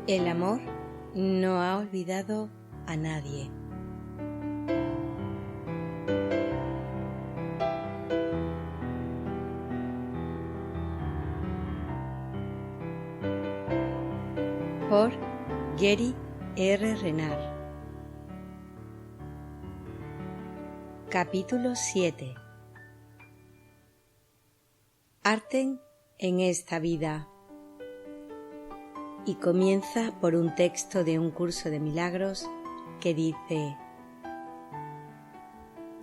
El amor no ha olvidado a nadie. Por Gary R. Renard. Capítulo 7. Arten en esta vida. Y comienza por un texto de un curso de milagros que dice: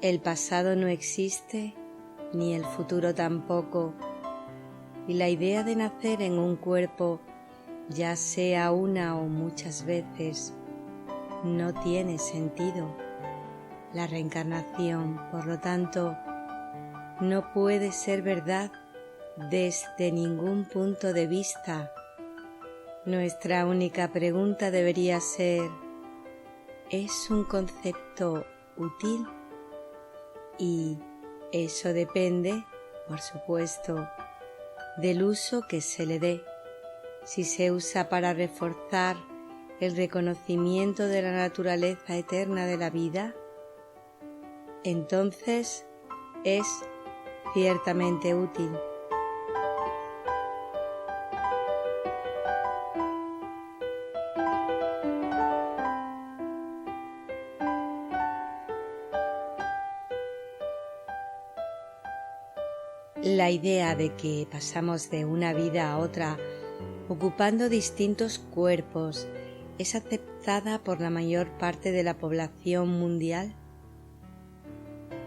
el pasado no existe, ni el futuro tampoco, y la idea de nacer en un cuerpo, ya sea una o muchas veces, no tiene sentido. La reencarnación, por lo tanto, no puede ser verdad desde ningún punto de vista. Nuestra única pregunta debería ser: ¿es un concepto útil? Y eso depende, por supuesto, del uso que se le dé. Si se usa para reforzar el reconocimiento de la naturaleza eterna de la vida, entonces es ciertamente útil. La idea de que pasamos de una vida a otra ocupando distintos cuerpos es aceptada por la mayor parte de la población mundial.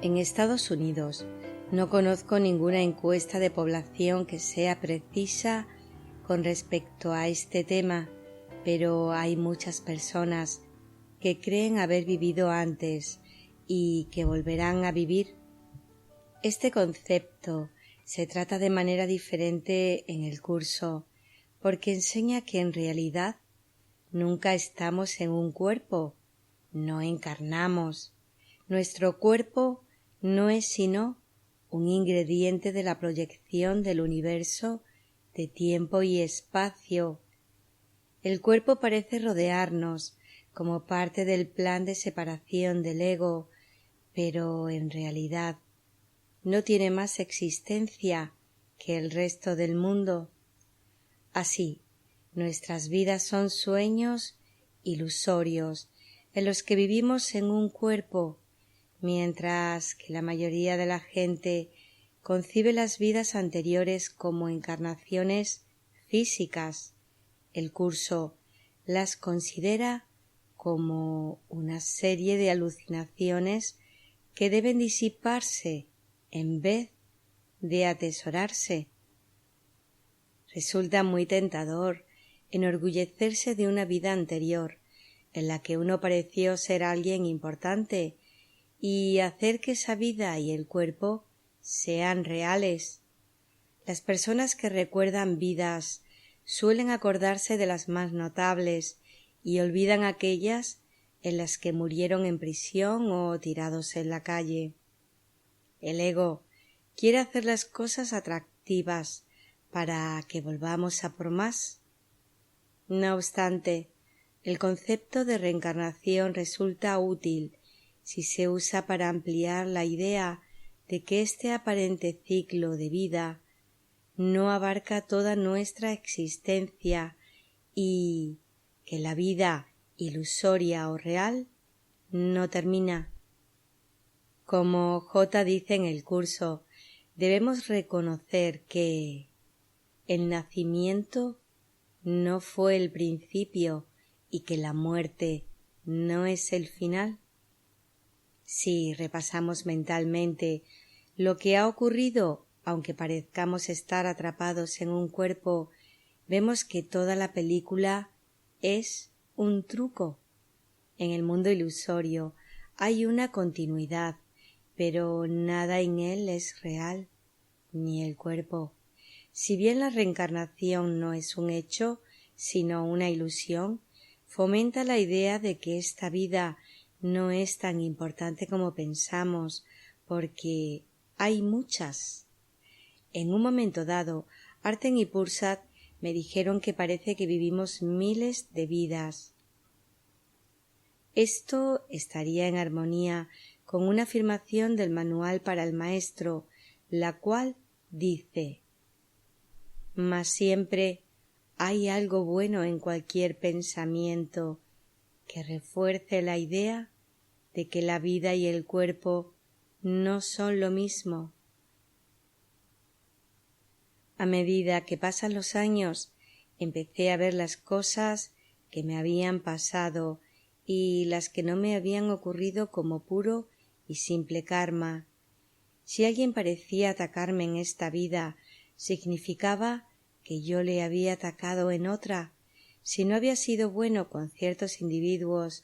En Estados Unidos no conozco ninguna encuesta de población que sea precisa con respecto a este tema, pero hay muchas personas que creen haber vivido antes y que volverán a vivir. Este concepto se trata de manera diferente en el curso, porque enseña que en realidad nunca estamos en un cuerpo, no encarnamos. Nuestro cuerpo no es sino un ingrediente de la proyección del universo de tiempo y espacio. El cuerpo parece rodearnos como parte del plan de separación del ego, pero en realidad no tiene más existencia que el resto del mundo. Así, nuestras vidas son sueños ilusorios en los que vivimos en un cuerpo, mientras que la mayoría de la gente concibe las vidas anteriores como encarnaciones físicas. El curso las considera como una serie de alucinaciones que deben disiparse en vez de atesorarse. Resulta muy tentador enorgullecerse de una vida anterior en la que uno pareció ser alguien importante y hacer que esa vida y el cuerpo sean reales. Las personas que recuerdan vidas suelen acordarse de las más notables y olvidan aquellas en las que murieron en prisión o tirados en la calle. El ego quiere hacer las cosas atractivas para que volvamos a por más. No obstante, el concepto de reencarnación resulta útil si se usa para ampliar la idea de que este aparente ciclo de vida no abarca toda nuestra existencia y que la vida ilusoria o real no termina. Como J dice en el curso, debemos reconocer que el nacimiento no fue el principio y que la muerte no es el final. Si repasamos mentalmente lo que ha ocurrido, aunque parezcamos estar atrapados en un cuerpo, vemos que toda la película es un truco. En el mundo ilusorio hay una continuidad, pero nada en él es real, ni el cuerpo. Si bien la reencarnación no es un hecho, sino una ilusión, fomenta la idea de que esta vida no es tan importante como pensamos, porque hay muchas. En un momento dado, Arten y Pursat me dijeron que parece que vivimos miles de vidas. Esto estaría en armonía con una afirmación del Manual para el Maestro, la cual dice: mas siempre hay algo bueno en cualquier pensamiento que refuerce la idea de que la vida y el cuerpo no son lo mismo. A medida que pasan los años, empecé a ver las cosas que me habían pasado y las que no me habían ocurrido como puro y simple karma. Si alguien parecía atacarme en esta vida, significaba que yo le había atacado en otra. Si no había sido bueno con ciertos individuos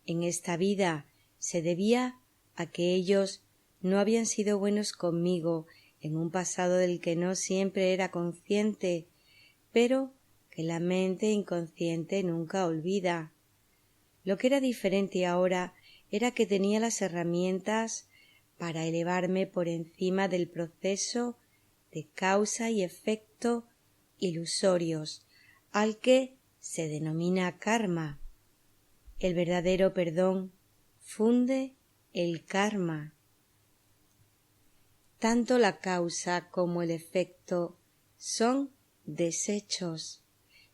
en esta vida, se debía a que ellos no habían sido buenos conmigo en un pasado del que no siempre era consciente, pero que la mente inconsciente nunca olvida. Lo que era diferente ahora era que tenía las herramientas para elevarme por encima del proceso de causa y efecto ilusorios, al que se denomina karma. El verdadero perdón funde el karma. Tanto la causa como el efecto son desechos.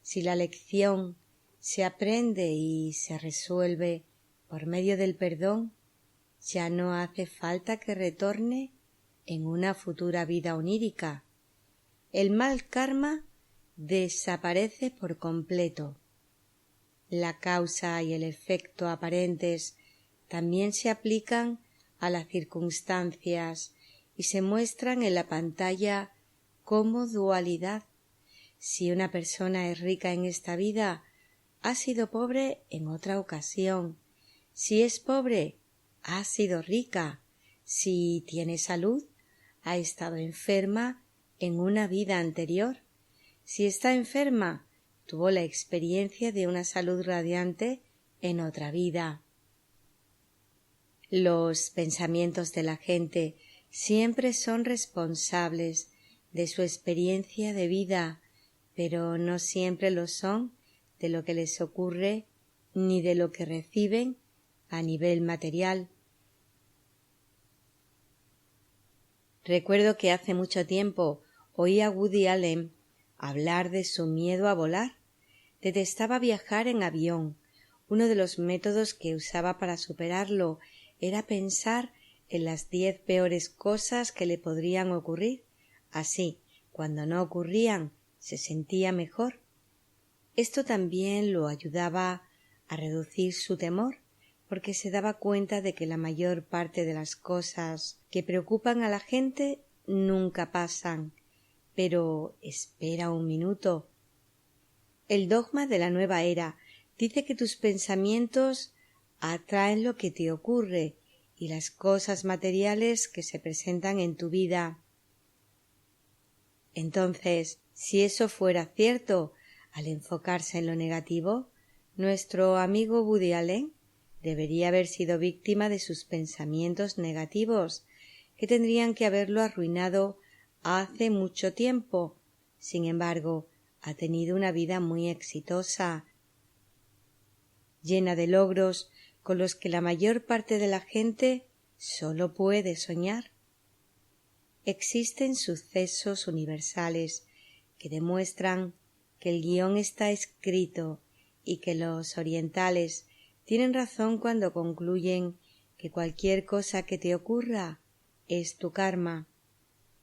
Si la lección se aprende y se resuelve por medio del perdón, ya no hace falta que retorne en una futura vida onírica. El mal karma desaparece por completo. La causa y el efecto aparentes también se aplican a las circunstancias y se muestran en la pantalla como dualidad. Si una persona es rica en esta vida, ha sido pobre en otra ocasión. Si es pobre, ha sido rica. Si tiene salud, ha estado enferma en una vida anterior. Si está enferma, tuvo la experiencia de una salud radiante en otra vida. Los pensamientos de la gente siempre son responsables de su experiencia de vida, pero no siempre lo son de lo que les ocurre ni de lo que reciben a nivel material. Recuerdo que hace mucho tiempo oí a Woody Allen hablar de su miedo a volar. Detestaba viajar en avión. Uno de los métodos que usaba para superarlo era pensar en las 10 peores cosas que le podrían ocurrir. Así, cuando no ocurrían, se sentía mejor. Esto también lo ayudaba a reducir su temor, porque se daba cuenta de que la mayor parte de las cosas que preocupan a la gente nunca pasan. Pero espera un minuto. El dogma de la nueva era dice que tus pensamientos atraen lo que te ocurre y las cosas materiales que se presentan en tu vida. Entonces, si eso fuera cierto, al enfocarse en lo negativo, nuestro amigo Woody Allen debería haber sido víctima de sus pensamientos negativos, que tendrían que haberlo arruinado hace mucho tiempo. Sin embargo, ha tenido una vida muy exitosa, llena de logros con los que la mayor parte de la gente solo puede soñar. Existen sucesos universales que demuestran que el guión está escrito y que los orientales tienen razón cuando concluyen que cualquier cosa que te ocurra es tu karma.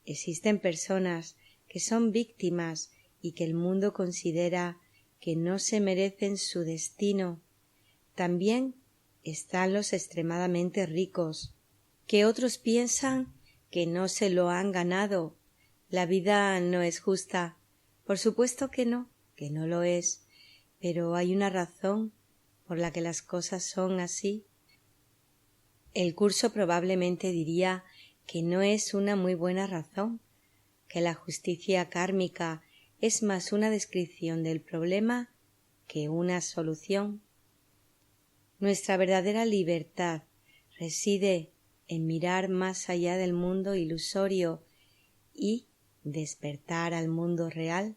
Existen personas que son víctimas y que el mundo considera que no se merecen su destino. También están los extremadamente ricos, que otros piensan que no se lo han ganado. La vida no es justa. Por supuesto que no lo es, pero hay una razón por la que las cosas son así. El curso probablemente diría que no es una muy buena razón, que la justicia kármica es más una descripción del problema que una solución. Nuestra verdadera libertad reside en mirar más allá del mundo ilusorio y despertar al mundo real.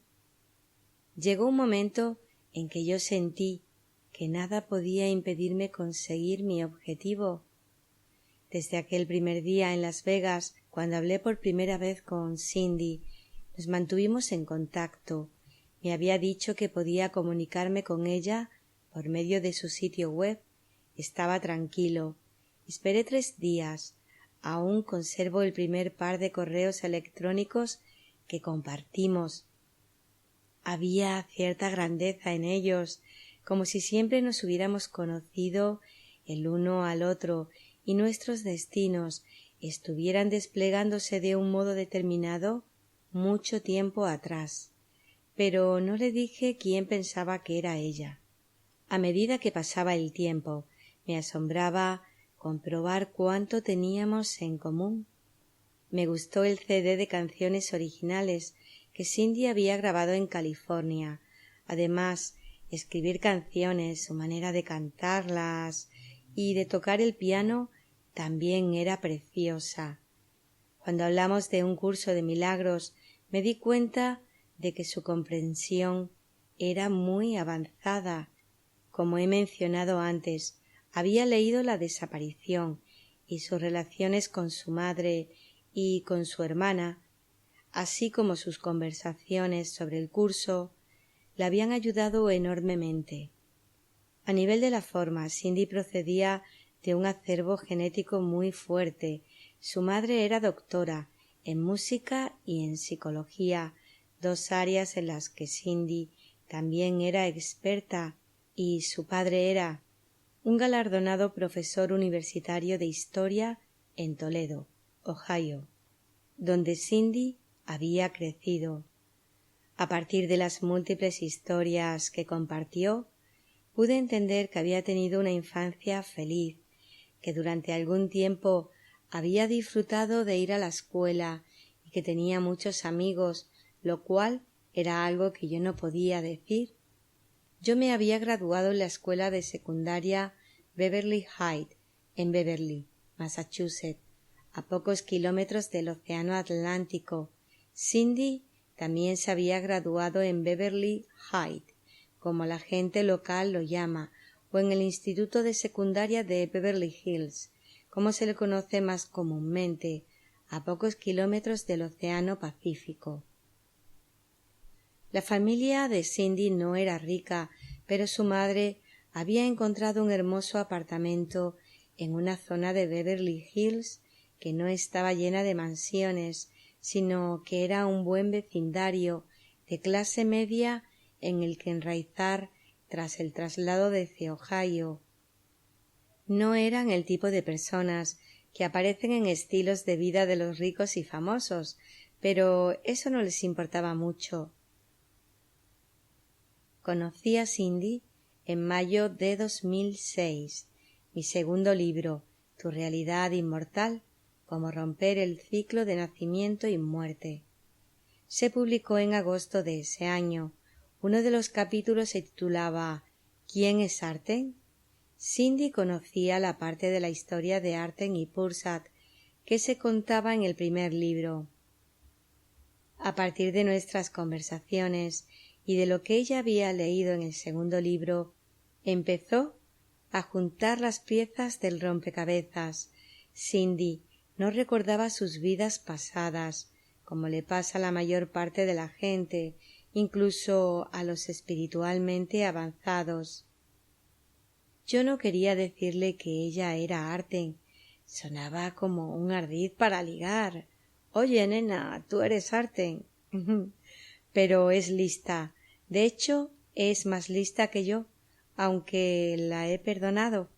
Llegó un momento en que yo sentí que nada podía impedirme conseguir mi objetivo. Desde aquel primer día en Las Vegas, cuando hablé por primera vez con Cindy, nos mantuvimos en contacto. Me había dicho que podía comunicarme con ella por medio de su sitio web. Estaba tranquilo. Esperé 3 días. Aún conservo el primer par de correos electrónicos que compartimos. Había cierta grandeza en ellos, como si siempre nos hubiéramos conocido el uno al otro y nuestros destinos estuvieran desplegándose de un modo determinado mucho tiempo atrás. Pero no le dije quién pensaba que era ella. A medida que pasaba el tiempo, me asombraba comprobar cuánto teníamos en común. Me gustó el CD de canciones originales que Cindy había grabado en California. Además, escribir canciones, su manera de cantarlas y de tocar el piano también era preciosa. Cuando hablamos de un curso de milagros, me di cuenta de que su comprensión era muy avanzada. Como he mencionado antes, había leído La desaparición y sus relaciones con su madre y con su hermana, así como sus conversaciones sobre el curso, la habían ayudado enormemente. A nivel de la forma, Cindy procedía de un acervo genético muy fuerte. Su madre era doctora en música y en psicología, 2 áreas en las que Cindy también era experta, y su padre era un galardonado profesor universitario de historia en Toledo, Ohio, donde Cindy había crecido. A partir de las múltiples historias que compartió, pude entender que había tenido una infancia feliz, que durante algún tiempo había disfrutado de ir a la escuela y que tenía muchos amigos, lo cual era algo que yo no podía decir. Yo me había graduado en la escuela de secundaria Beverly High, en Beverly, Massachusetts, a pocos kilómetros del océano Atlántico. Cindy también se había graduado en Beverly High, como la gente local lo llama, o en el Instituto de Secundaria de Beverly Hills, como se le conoce más comúnmente, a pocos kilómetros del océano Pacífico. La familia de Cindy no era rica, pero su madre había encontrado un hermoso apartamento en una zona de Beverly Hills que no estaba llena de mansiones, sino que era un buen vecindario de clase media en el que enraizar tras el traslado desde Ohio. No eran el tipo de personas que aparecen en estilos de vida de los ricos y famosos, pero eso no les importaba mucho. Conocí a Cindy en mayo de 2006, mi segundo libro, Tu realidad inmortal, cómo romper el ciclo de nacimiento y muerte. Se publicó en agosto de ese año. Uno de los capítulos se titulaba ¿Quién es Arten? Cindy conocía la parte de la historia de Arten y Pursat que se contaba en el primer libro. A partir de nuestras conversaciones y de lo que ella había leído en el segundo libro, empezó a juntar las piezas del rompecabezas. Cindy no recordaba sus vidas pasadas, como le pasa a la mayor parte de la gente, incluso a los espiritualmente avanzados. Yo no quería decirle que ella era Arten. Sonaba como un ardid para ligar. Oye, nena, tú eres Arten. Pero es lista. De hecho, es más lista que yo, aunque la he perdonado.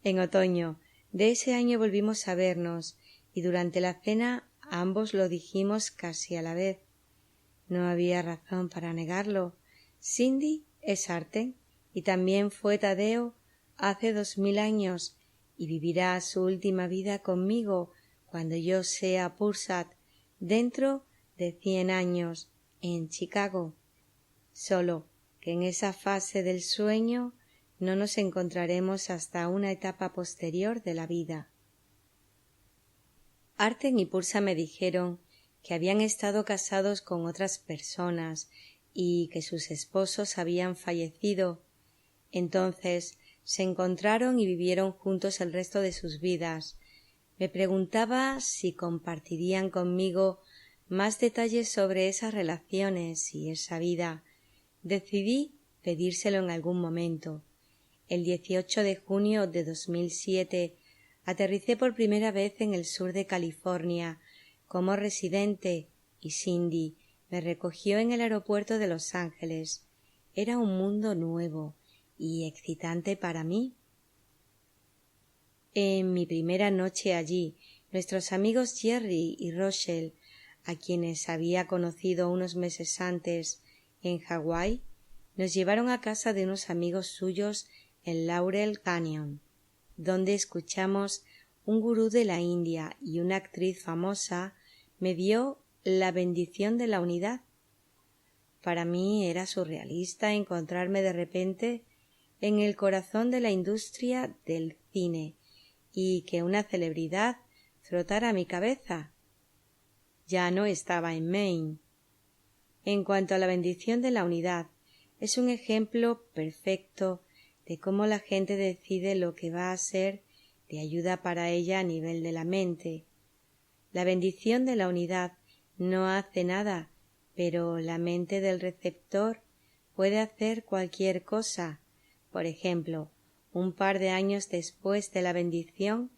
En otoño de ese año volvimos a vernos, y durante la cena ambos lo dijimos casi a la vez. No había razón para negarlo. Cindy es Arten, y también fue Tadeo hace 2000 años, y vivirá su última vida conmigo cuando yo sea Pursat, dentro de 100 años, en Chicago. Solo que en esa fase del sueño no nos encontraremos hasta una etapa posterior de la vida. Arten y Pursa me dijeron que habían estado casados con otras personas y que sus esposos habían fallecido. Entonces se encontraron y vivieron juntos el resto de sus vidas. Me preguntaba si compartirían conmigo más detalles sobre esas relaciones y esa vida. Decidí pedírselo en algún momento. El 18 de junio de 2007 aterricé por primera vez en el sur de California como residente y Cindy me recogió en el aeropuerto de Los Ángeles. Era un mundo nuevo y excitante para mí. En mi primera noche allí, nuestros amigos Jerry y Rochelle, a quienes había conocido unos meses antes en Hawái, nos llevaron a casa de unos amigos suyos en Laurel Canyon, donde escuchamos un gurú de la India y una actriz famosa me dio la bendición de la unidad. Para mí era surrealista encontrarme de repente en el corazón de la industria del cine y que una celebridad frotara mi cabeza. Ya no estaba en Maine. En cuanto a la bendición de la unidad, es un ejemplo perfecto de cómo la gente decide lo que va a ser de ayuda para ella a nivel de la mente. La bendición de la unidad no hace nada, pero la mente del receptor puede hacer cualquier cosa. Por ejemplo, un par de años después de la bendición,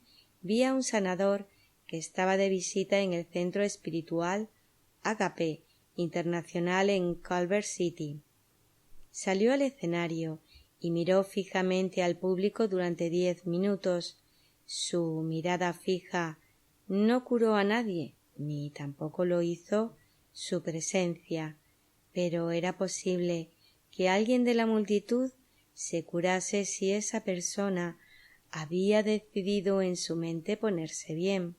vi a un sanador que estaba de visita en el centro espiritual Agape Internacional en Culver City. Salió al escenario y miró fijamente al público durante 10 minutos. Su mirada fija no curó a nadie, ni tampoco lo hizo su presencia, pero era posible que alguien de la multitud se curase si esa persona había decidido en su mente ponerse bien.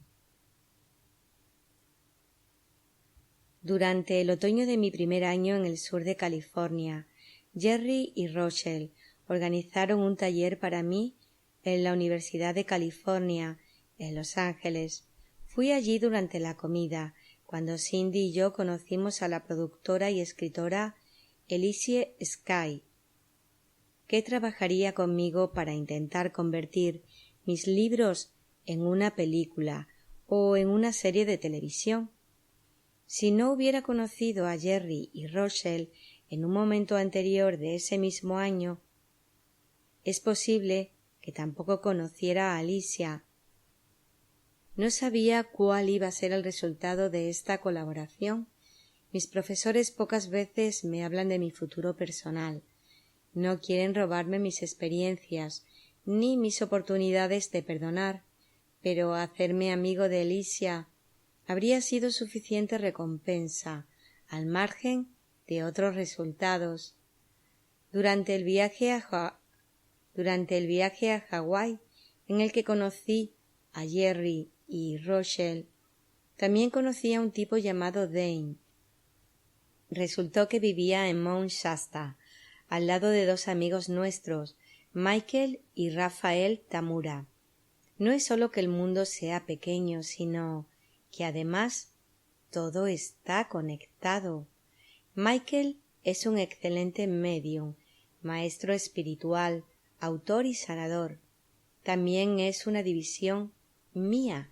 Durante el otoño de mi primer año en el sur de California, Jerry y Rochelle organizaron un taller para mí en la Universidad de California, en Los Ángeles. Fui allí durante la comida, cuando Cindy y yo conocimos a la productora y escritora Alicia Skye, que trabajaría conmigo para intentar convertir mis libros en una película o en una serie de televisión. Si no hubiera conocido a Jerry y Rochelle en un momento anterior de ese mismo año, es posible que tampoco conociera a Alicia. No sabía cuál iba a ser el resultado de esta colaboración. Mis profesores pocas veces me hablan de mi futuro personal. No quieren robarme mis experiencias ni mis oportunidades de perdonar, pero hacerme amigo de Alicia habría sido suficiente recompensa, al margen de otros resultados. Durante el viaje a Hawái, en el que conocí a Jerry y Rochelle, también conocí a un tipo llamado Dane. Resultó que vivía en Mount Shasta, al lado de dos amigos nuestros, Michael y Rafael Tamura. No es solo que el mundo sea pequeño, sino que además todo está conectado. Michael es un excelente médium, maestro espiritual, autor y sanador. También es una división mía.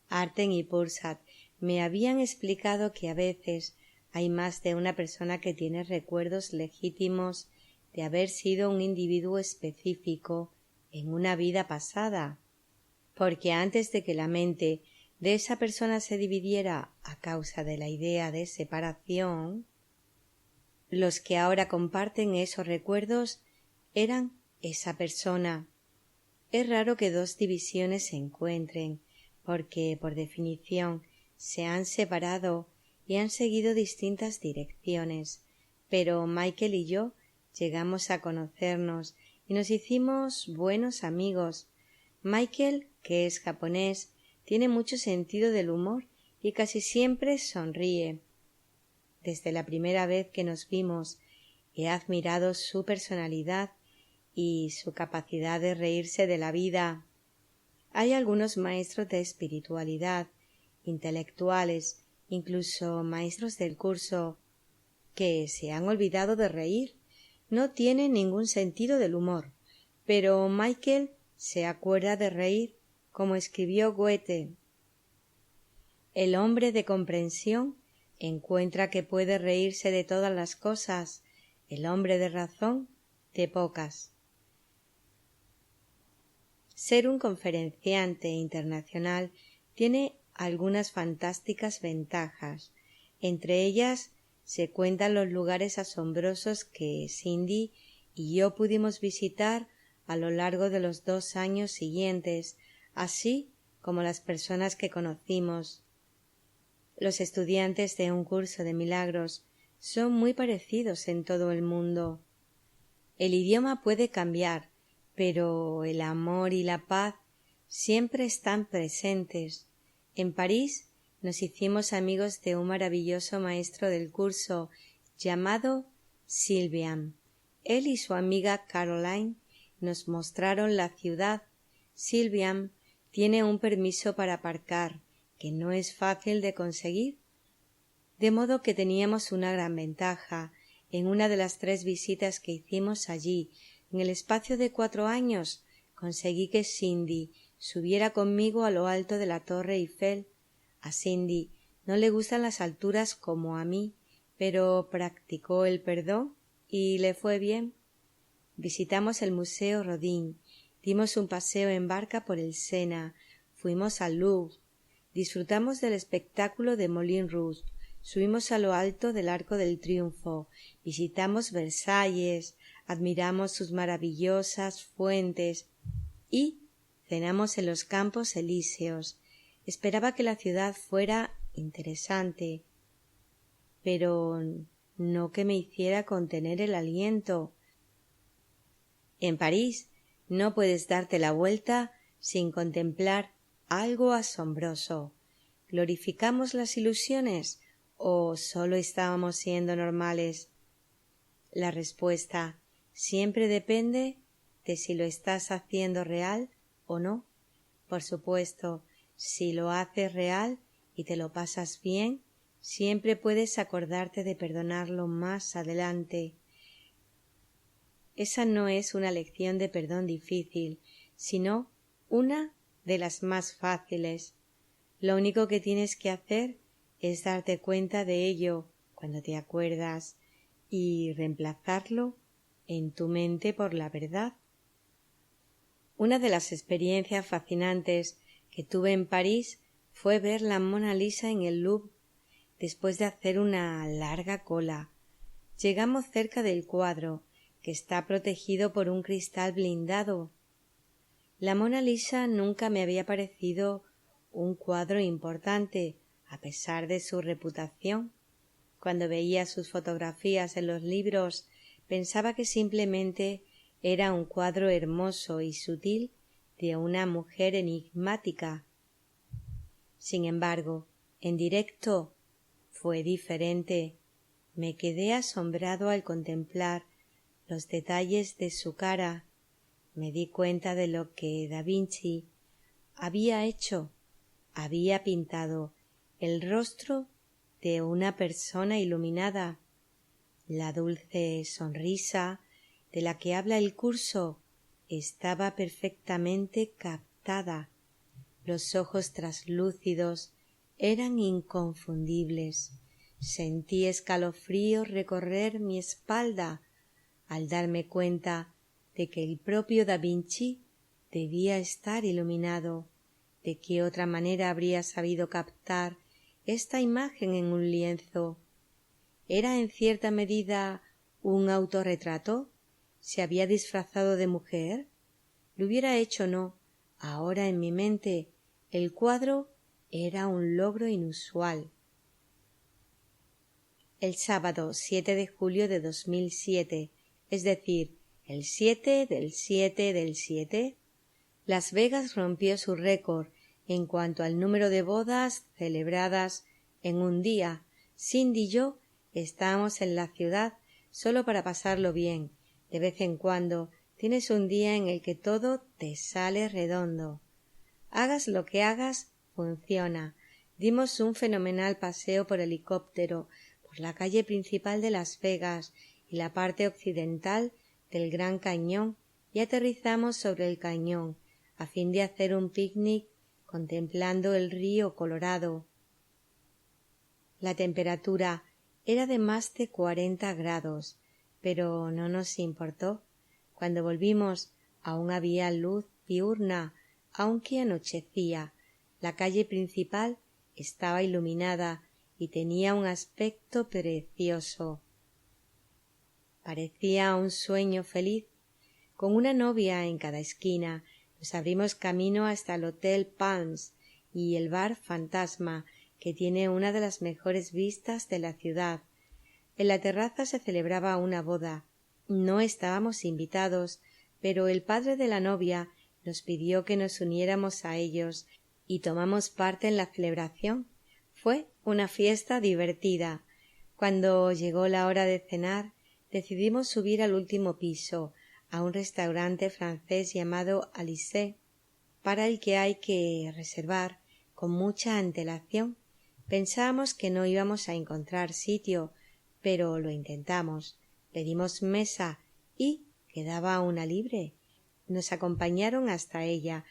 Arten y Pursat me habían explicado que a veces hay más de una persona que tiene recuerdos legítimos de haber sido un individuo específico en una vida pasada, porque antes de que la mente de esa persona se dividiera a causa de la idea de separación, los que ahora comparten esos recuerdos eran esa persona. Es raro que dos divisiones se encuentren, porque por definición se han separado y han seguido distintas direcciones, pero Michael y yo llegamos a conocernos y nos hicimos buenos amigos. Michael, que es japonés, tiene mucho sentido del humor y casi siempre sonríe. Desde la primera vez que nos vimos he admirado su personalidad y su capacidad de reírse de la vida. Hay algunos maestros de espiritualidad, intelectuales, incluso maestros del curso, que se han olvidado de reír. No tienen ningún sentido del humor. Pero Michael se acuerda de reír, como escribió Goethe. El hombre de comprensión encuentra que puede reírse de todas las cosas, el hombre de razón de pocas. Ser un conferenciante internacional tiene algunas fantásticas ventajas. Entre ellas se cuentan los lugares asombrosos que Cindy y yo pudimos visitar a lo largo de los 2 años siguientes, así como las personas que conocimos. Los estudiantes de un curso de milagros son muy parecidos en todo el mundo. El idioma puede cambiar, pero el amor y la paz siempre están presentes. En París nos hicimos amigos de un maravilloso maestro del curso llamado Sylvian. Él y su amiga Caroline nos mostraron la ciudad. Sylvian tiene un permiso para aparcar, que no es fácil de conseguir. De modo que teníamos una gran ventaja. En una de las 3 visitas que hicimos allí, en el espacio de 4 años, conseguí que Cindy subiera conmigo a lo alto de la Torre Eiffel. A Cindy no le gustan las alturas como a mí, pero practicó el perdón y le fue bien. Visitamos el Museo Rodin, dimos un paseo en barca por el Sena, fuimos al Louvre, disfrutamos del espectáculo de Moulin Rouge, subimos a lo alto del Arco del Triunfo, visitamos Versalles, admiramos sus maravillosas fuentes y cenamos en los Campos Elíseos. Esperaba que la ciudad fuera interesante, pero no que me hiciera contener el aliento. En París no puedes darte la vuelta sin contemplar algo asombroso. ¿Glorificamos las ilusiones o solo estábamos siendo normales? La respuesta siempre depende de si lo estás haciendo real o no. Por supuesto, si lo haces real y te lo pasas bien, siempre puedes acordarte de perdonarlo más adelante. Esa no es una lección de perdón difícil, sino una de las más fáciles. Lo único que tienes que hacer es darte cuenta de ello cuando te acuerdas y reemplazarlo en tu mente por la verdad. Una de las experiencias fascinantes que tuve en París fue ver la Mona Lisa en el Louvre después de hacer una larga cola. Llegamos cerca del cuadro, que está protegido por un cristal blindado. La Mona Lisa nunca me había parecido un cuadro importante, a pesar de su reputación. Cuando veía sus fotografías en los libros, pensaba que simplemente era un cuadro hermoso y sutil de una mujer enigmática. Sin embargo, en directo fue diferente. Me quedé asombrado al contemplar los detalles de su cara. Me di cuenta de lo que Da Vinci había hecho. Había pintado el rostro de una persona iluminada. La dulce sonrisa de la que habla el curso estaba perfectamente captada. Los ojos traslúcidos eran inconfundibles. Sentí escalofríos recorrer mi espalda al darme cuenta de que el propio Da Vinci debía estar iluminado. ¿De qué otra manera habría sabido captar esta imagen en un lienzo? ¿Era en cierta medida un autorretrato? ¿Se había disfrazado de mujer? Lo hubiera hecho o no. Ahora en mi mente el cuadro era un logro inusual. El sábado 7 de julio de 2007, es decir, el 7 del 7 del 7, Las Vegas rompió su récord en cuanto al número de bodas celebradas en un día. Cindy y yo estábamos en la ciudad solo para pasarlo bien. De vez en cuando tienes un día en el que todo te sale redondo. Hagas lo que hagas, funciona. Dimos un fenomenal paseo por helicóptero por la calle principal de Las Vegas y la parte occidental del Gran Cañón y aterrizamos sobre el cañón a fin de hacer un picnic contemplando el río Colorado. La temperatura era de más de 40 grados, pero no nos importó. Cuando volvimos aún había luz diurna, aunque anochecía. La calle principal estaba iluminada y tenía un aspecto precioso. Parecía un sueño feliz. Con una novia en cada esquina nos abrimos camino hasta el Hotel Palms y el bar Fantasma, que tiene una de las mejores vistas de la ciudad. En la terraza se celebraba una boda. No estábamos invitados, pero el padre de la novia nos pidió que nos uniéramos a ellos y tomamos parte en la celebración. Fue una fiesta divertida. Cuando llegó la hora de cenar, decidimos subir al último piso, a un restaurante francés llamado Alice, para el que hay que reservar con mucha antelación. Pensábamos que no íbamos a encontrar sitio, pero lo intentamos. Pedimos mesa y quedaba una libre. Nos acompañaron hasta ella,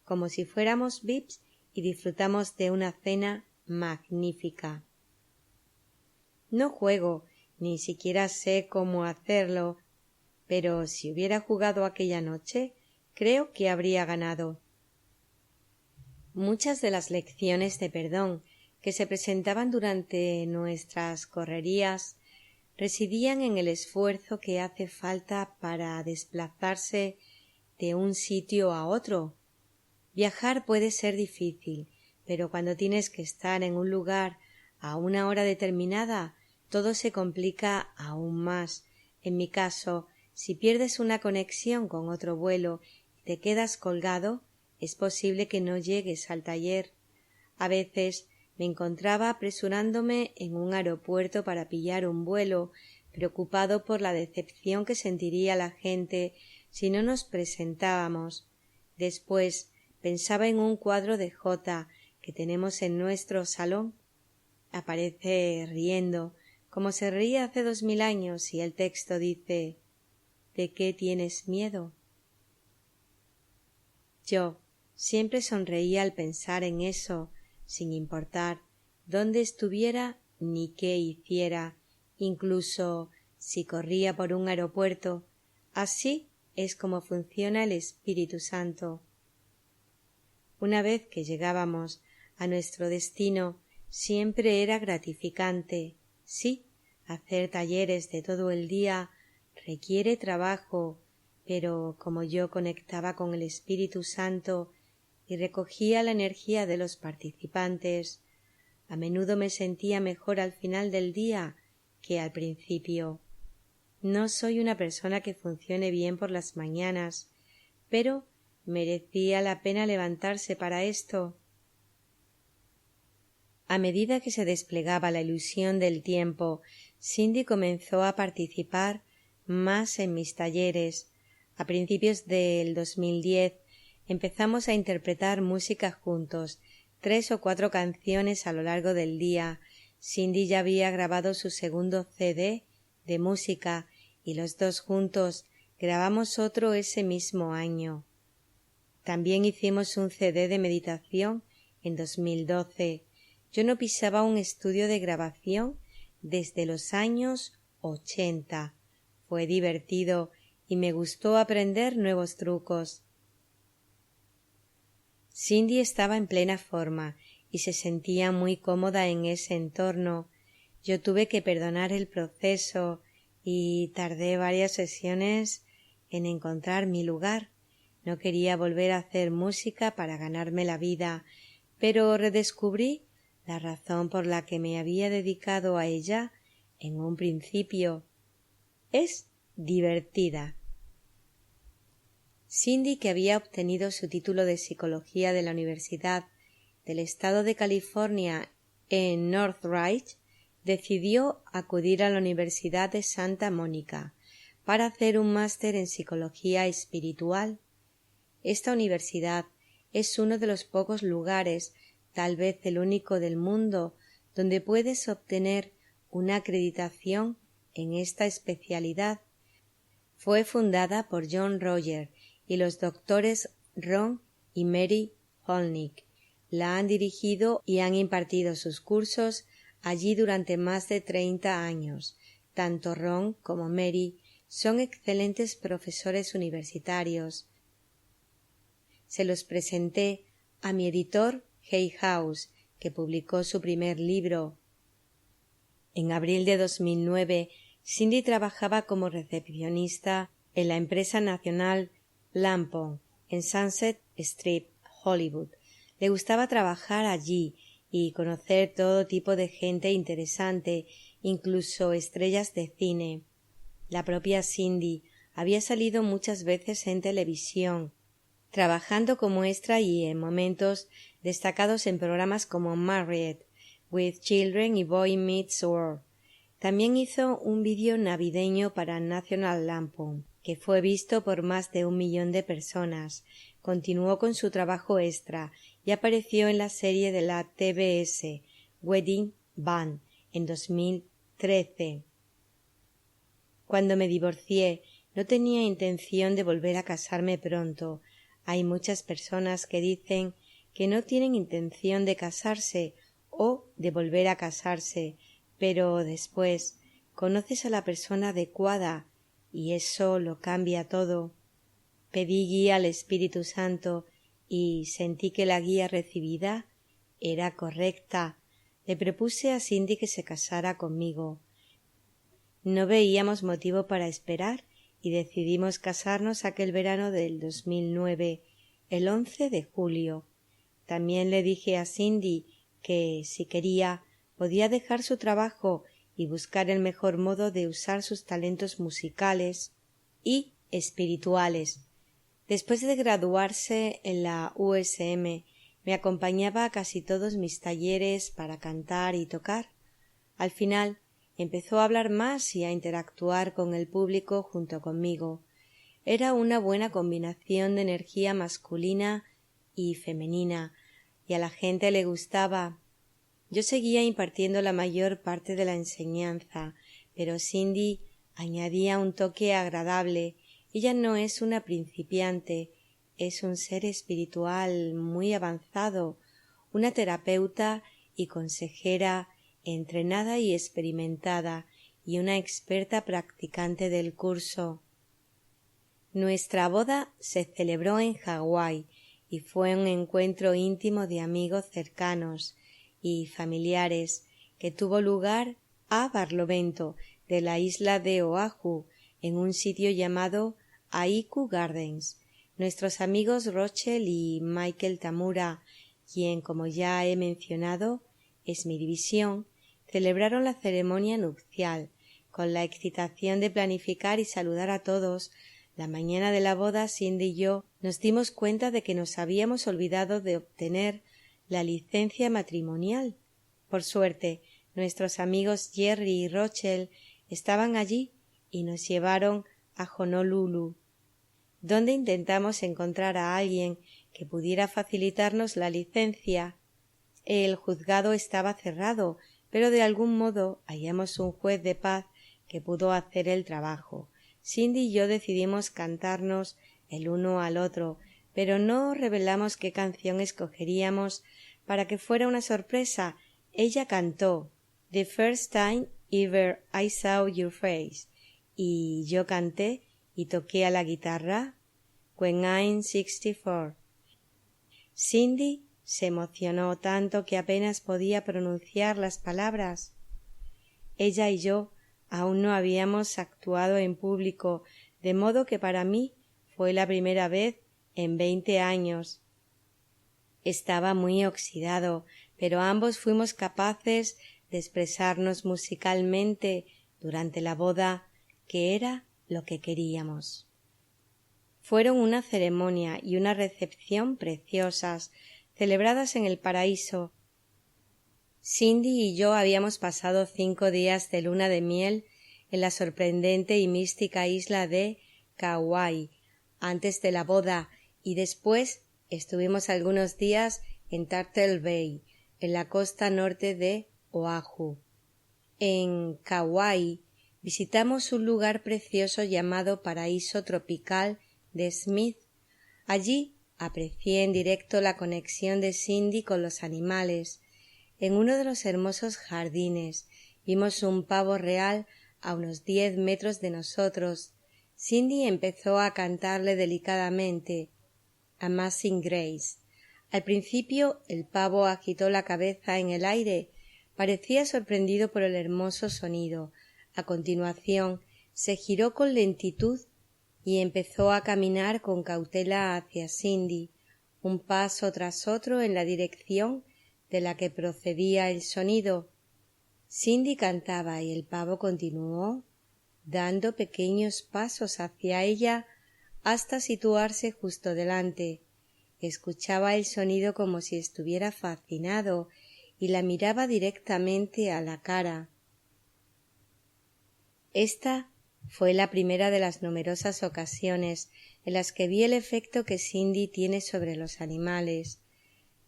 como si fuéramos VIPs, y disfrutamos de una cena magnífica. No juego, ni siquiera sé cómo hacerlo, pero si hubiera jugado aquella noche, creo que habría ganado. Muchas de las lecciones de perdón que se presentaban durante nuestras correrías residían en el esfuerzo que hace falta para desplazarse de un sitio a otro. Viajar puede ser difícil, pero cuando tienes que estar en un lugar a una hora determinada, todo se complica aún más. En mi caso, si pierdes una conexión con otro vuelo y te quedas colgado, es posible que no llegues al taller. A veces me encontraba apresurándome en un aeropuerto para pillar un vuelo, preocupado por la decepción que sentiría la gente si no nos presentábamos. Después pensaba en un cuadro de J que tenemos en nuestro salón. Aparece riendo, como se reía hace 2000 años, y el texto dice: ¿de qué tienes miedo? Yo siempre sonreía al pensar en eso, sin importar dónde estuviera ni qué hiciera, incluso si corría por un aeropuerto. Así es como funciona el Espíritu Santo. Una vez que llegábamos a nuestro destino, siempre era gratificante. Sí, hacer talleres de todo el día requiere trabajo, pero como yo conectaba con el Espíritu Santo y recogía la energía de los participantes, a menudo me sentía mejor al final del día que al principio. No soy una persona que funcione bien por las mañanas, pero merecía la pena levantarse para esto. A medida que se desplegaba la ilusión del tiempo, Cindy comenzó a participar más en mis talleres. A principios del 2010 empezamos a interpretar música juntos, 3 o 4 canciones a lo largo del día. Cindy ya había grabado su segundo CD de música y los dos juntos grabamos otro ese mismo año. También hicimos un CD de meditación en 2012. Yo no pisaba un estudio de grabación desde los años 80. Fue divertido y me gustó aprender nuevos trucos. Cindy estaba en plena forma y se sentía muy cómoda en ese entorno. Yo tuve que perdonar el proceso y tardé varias sesiones en encontrar mi lugar. No quería volver a hacer música para ganarme la vida, pero redescubrí la razón por la que me había dedicado a ella en un principio. Es divertida. Cindy, que había obtenido su título de psicología de la Universidad del Estado de California en Northridge, decidió acudir a la Universidad de Santa Mónica para hacer un máster en psicología espiritual. Esta universidad es uno de los pocos lugares, tal vez el único del mundo, donde puedes obtener una acreditación en esta especialidad. Fue fundada por John Roger y los doctores Ron y Mary Holnick. La han dirigido y han impartido sus cursos allí durante más de 30 años. Tanto Ron como Mary son excelentes profesores universitarios. Se los presenté a mi editor Hay House, que publicó su primer libro. En abril de 2009, Cindy trabajaba como recepcionista en la empresa nacional Lampon, en Sunset Strip, Hollywood. Le gustaba trabajar allí y conocer todo tipo de gente interesante, incluso estrellas de cine. La propia Cindy había salido muchas veces en televisión, trabajando como extra y en momentos destacados en programas como Married with Children y Boy Meets World. También hizo un vídeo navideño para National Lampoon, que fue visto por más de 1 millón de personas. Continuó con su trabajo extra y apareció en la serie de la TBS Wedding Band en 2013. Cuando me divorcié, no tenía intención de volver a casarme pronto. Hay muchas personas que dicen que no tienen intención de casarse o de volver a casarse, pero después conoces a la persona adecuada y eso lo cambia todo. Pedí guía al Espíritu Santo y sentí que la guía recibida era correcta. Le propuse a Cindy que se casara conmigo. No veíamos motivo para esperar y decidimos casarnos aquel verano del 2009, el 11 de julio. También le dije a Cindy que, si quería, podía dejar su trabajo y buscar el mejor modo de usar sus talentos musicales y espirituales. Después de graduarse en la USM, me acompañaba a casi todos mis talleres para cantar y tocar. Al final, empezó a hablar más y a interactuar con el público junto conmigo. Era una buena combinación de energía masculina y femenina, y a la gente le gustaba. Yo seguía impartiendo la mayor parte de la enseñanza, pero Cindy añadía un toque agradable. Ella no es una principiante, es un ser espiritual muy avanzado, una terapeuta y consejera entrenada y experimentada, y una experta practicante del curso. Nuestra boda se celebró en Hawái y fue un encuentro íntimo de amigos cercanos y familiares que tuvo lugar a Barlovento, de la isla de Oahu, en un sitio llamado Aiku Gardens. Nuestros amigos Rochelle y Michael Tamura, quien, como ya he mencionado, es mi división, celebraron la ceremonia nupcial, con la excitación de planificar y saludar a todos. La mañana de la boda, Cindy y yo nos dimos cuenta de que nos habíamos olvidado de obtener la licencia matrimonial. Por suerte, nuestros amigos Jerry y Rochelle estaban allí y nos llevaron a Honolulu, donde intentamos encontrar a alguien que pudiera facilitarnos la licencia. El juzgado estaba cerrado, pero de algún modo hallamos un juez de paz que pudo hacer el trabajo. Cindy y yo decidimos cantarnos el uno al otro, pero no revelamos qué canción escogeríamos para que fuera una sorpresa. Ella cantó The First Time Ever I Saw Your Face y yo canté y toqué a la guitarra When I'm 64. Cindy se emocionó tanto que apenas podía pronunciar las palabras. Ella y yo aún no habíamos actuado en público, de modo que para mí fue la primera vez en 20 años. Estaba muy oxidado, pero ambos fuimos capaces de expresarnos musicalmente durante la boda, que era lo que queríamos. Fueron una ceremonia y una recepción preciosas, celebradas en el paraíso. Cindy y yo habíamos pasado 5 días de luna de miel en la sorprendente y mística isla de Kauai antes de la boda, y después estuvimos algunos días en Turtle Bay, en la costa norte de Oahu. En Kauai visitamos un lugar precioso llamado Paraíso Tropical de Smith. Allí aprecié en directo la conexión de Cindy con los animales. En uno de los hermosos jardines vimos un pavo real a unos 10 metros de nosotros. Cindy empezó a cantarle delicadamente Amazing Grace. Al principio el pavo agitó la cabeza en el aire, parecía sorprendido por el hermoso sonido. A continuación se giró con lentitud y empezó a caminar con cautela hacia Cindy, un paso tras otro en la dirección de la que procedía el sonido. Cindy cantaba y el pavo continuó dando pequeños pasos hacia ella hasta situarse justo delante. Escuchaba el sonido como si estuviera fascinado y la miraba directamente a la cara. Esta fue la primera de las numerosas ocasiones en las que vi el efecto que Cindy tiene sobre los animales.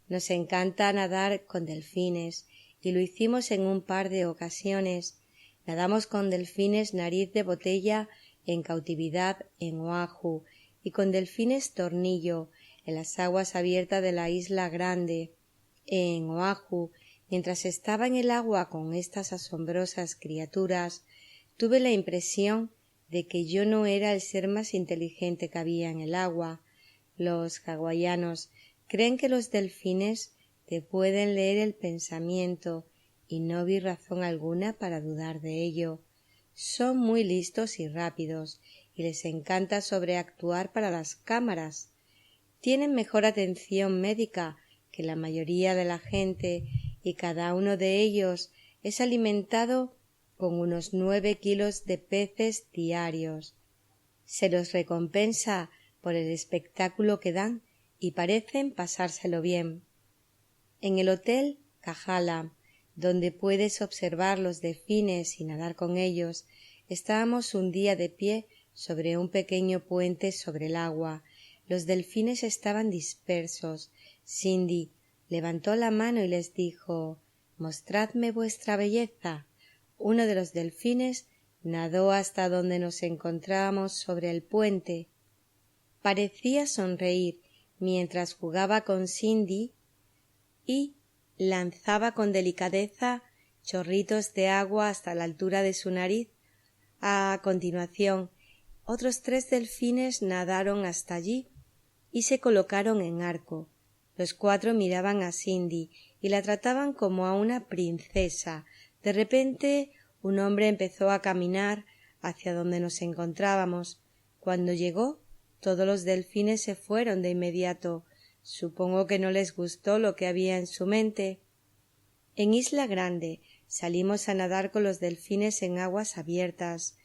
Nos encanta nadar con delfines y lo hicimos en un par de ocasiones. Nadamos con delfines nariz de botella en cautividad en Oahu y con delfines tornillo en las aguas abiertas de la Isla Grande. En Oahu, mientras estaba en el agua con estas asombrosas criaturas, tuve la impresión de que yo no era el ser más inteligente que había en el agua. Los hawaianos creen que los delfines te pueden leer el pensamiento y no vi razón alguna para dudar de ello. Son muy listos y rápidos y les encanta sobreactuar para las cámaras. Tienen mejor atención médica que la mayoría de la gente y cada uno de ellos es alimentado con unos 9 kilos de peces diarios. Se los recompensa por el espectáculo que dan y parecen pasárselo bien. En el hotel Kahala, donde puedes observar los delfines y nadar con ellos, estábamos un día de pie sobre un pequeño puente sobre el agua. Los delfines estaban dispersos. Cindy levantó la mano y les dijo: «Mostradme vuestra belleza». Uno de los delfines nadó hasta donde nos encontrábamos sobre el puente. Parecía sonreír mientras jugaba con Cindy y lanzaba con delicadeza chorritos de agua hasta la altura de su nariz. A continuación, otros 3 delfines nadaron hasta allí y se colocaron en arco. Los 4 miraban a Cindy y la trataban como a una princesa. De repente, un hombre empezó a caminar hacia donde nos encontrábamos. Cuando llegó, todos los delfines se fueron de inmediato. Supongo que no les gustó lo que había en su mente. En Isla Grande salimos a nadar con los delfines en aguas abiertas.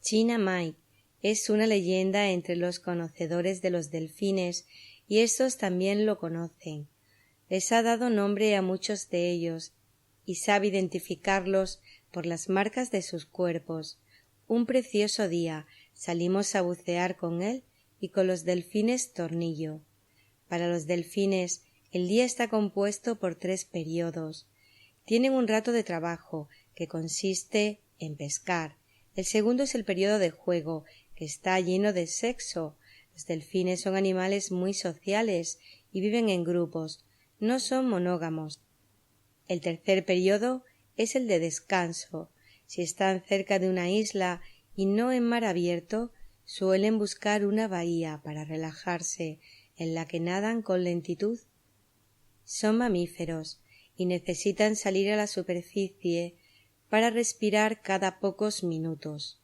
China Mike es una leyenda entre los conocedores de los delfines y estos también lo conocen. Les ha dado nombre a muchos de ellos y sabe identificarlos por las marcas de sus cuerpos. Un precioso día salimos a bucear con él y con los delfines tornillo. Para los delfines el día está compuesto por 3 periodos. Tienen un rato de trabajo, que consiste en pescar. El segundo es el periodo de juego, que está lleno de sexo. Los delfines son animales muy sociales y viven en grupos. No son monógamos. El tercer periodo es el de descanso. Si están cerca de una isla y no en mar abierto, suelen buscar una bahía para relajarse, en la que nadan con lentitud. Son mamíferos y necesitan salir a la superficie para respirar cada pocos minutos.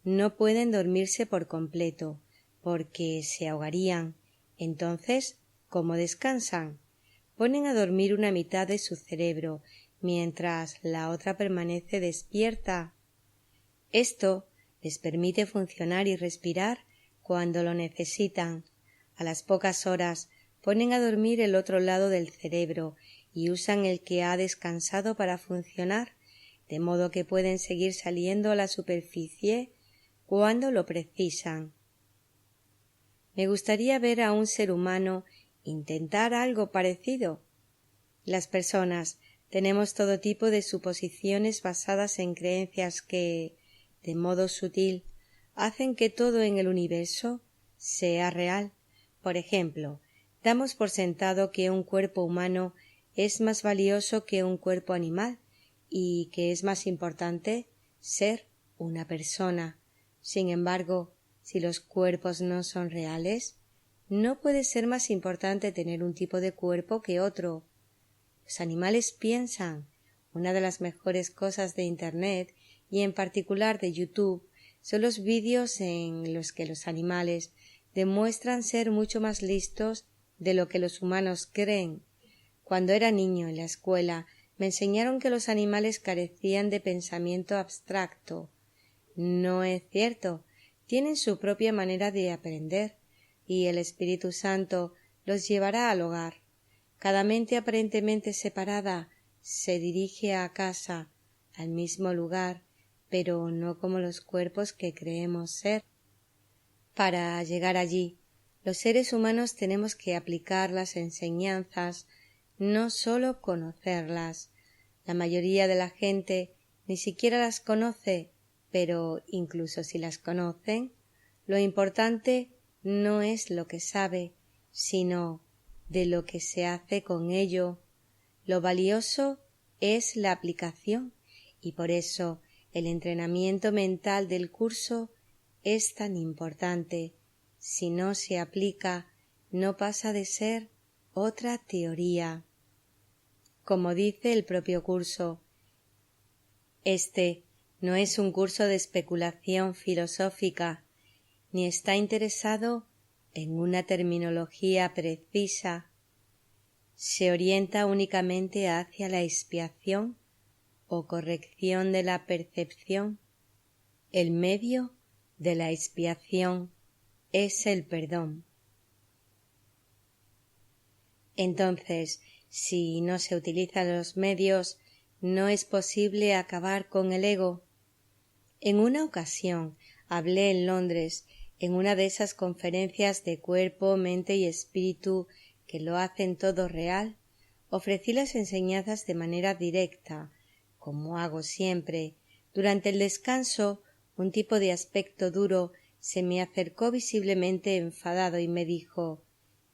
No pueden dormirse por completo, porque se ahogarían. Entonces, ¿cómo descansan? Ponen a dormir una mitad de su cerebro, mientras la otra permanece despierta. Esto les permite funcionar y respirar cuando lo necesitan. A las pocas horas ponen a dormir el otro lado del cerebro y usan el que ha descansado para funcionar, de modo que pueden seguir saliendo a la superficie cuando lo precisan. Me gustaría ver a un ser humano intentar algo parecido. Las personas Tenemos todo tipo de suposiciones basadas en creencias que, de modo sutil, hacen que todo en el universo sea real. Por ejemplo, damos por sentado que un cuerpo humano es más valioso que un cuerpo animal y que es más importante ser una persona. Sin embargo, si los cuerpos no son reales, no puede ser más importante tener un tipo de cuerpo que otro. Los animales piensan. Una de las mejores cosas de Internet y en particular de YouTube son los vídeos en los que los animales demuestran ser mucho más listos de lo que los humanos creen. Cuando era niño en la escuela me enseñaron que los animales carecían de pensamiento abstracto. No es cierto, tienen su propia manera de aprender y el Espíritu Santo los llevará al hogar. Cada mente aparentemente separada se dirige a casa, al mismo lugar, pero no como los cuerpos que creemos ser. Para llegar allí, los seres humanos tenemos que aplicar las enseñanzas, no sólo conocerlas. La mayoría de la gente ni siquiera las conoce, pero incluso si las conocen, lo importante no es lo que sabe, sino de lo que se hace con ello. Lo valioso es la aplicación y por eso el entrenamiento mental del curso es tan importante. Si no se aplica, no pasa de ser otra teoría. Como dice el propio curso, este no es un curso de especulación filosófica, ni está interesado en una terminología precisa. Se orienta únicamente hacia la expiación o corrección de la percepción. El medio de la expiación es el perdón. Entonces, si no se utilizan los medios, no es posible acabar con el ego. En una ocasión hablé en Londres en una de esas conferencias de cuerpo, mente y espíritu que lo hacen todo real. Ofrecí las enseñanzas de manera directa, como hago siempre. Durante el descanso, un tipo de aspecto duro se me acercó visiblemente enfadado y me dijo: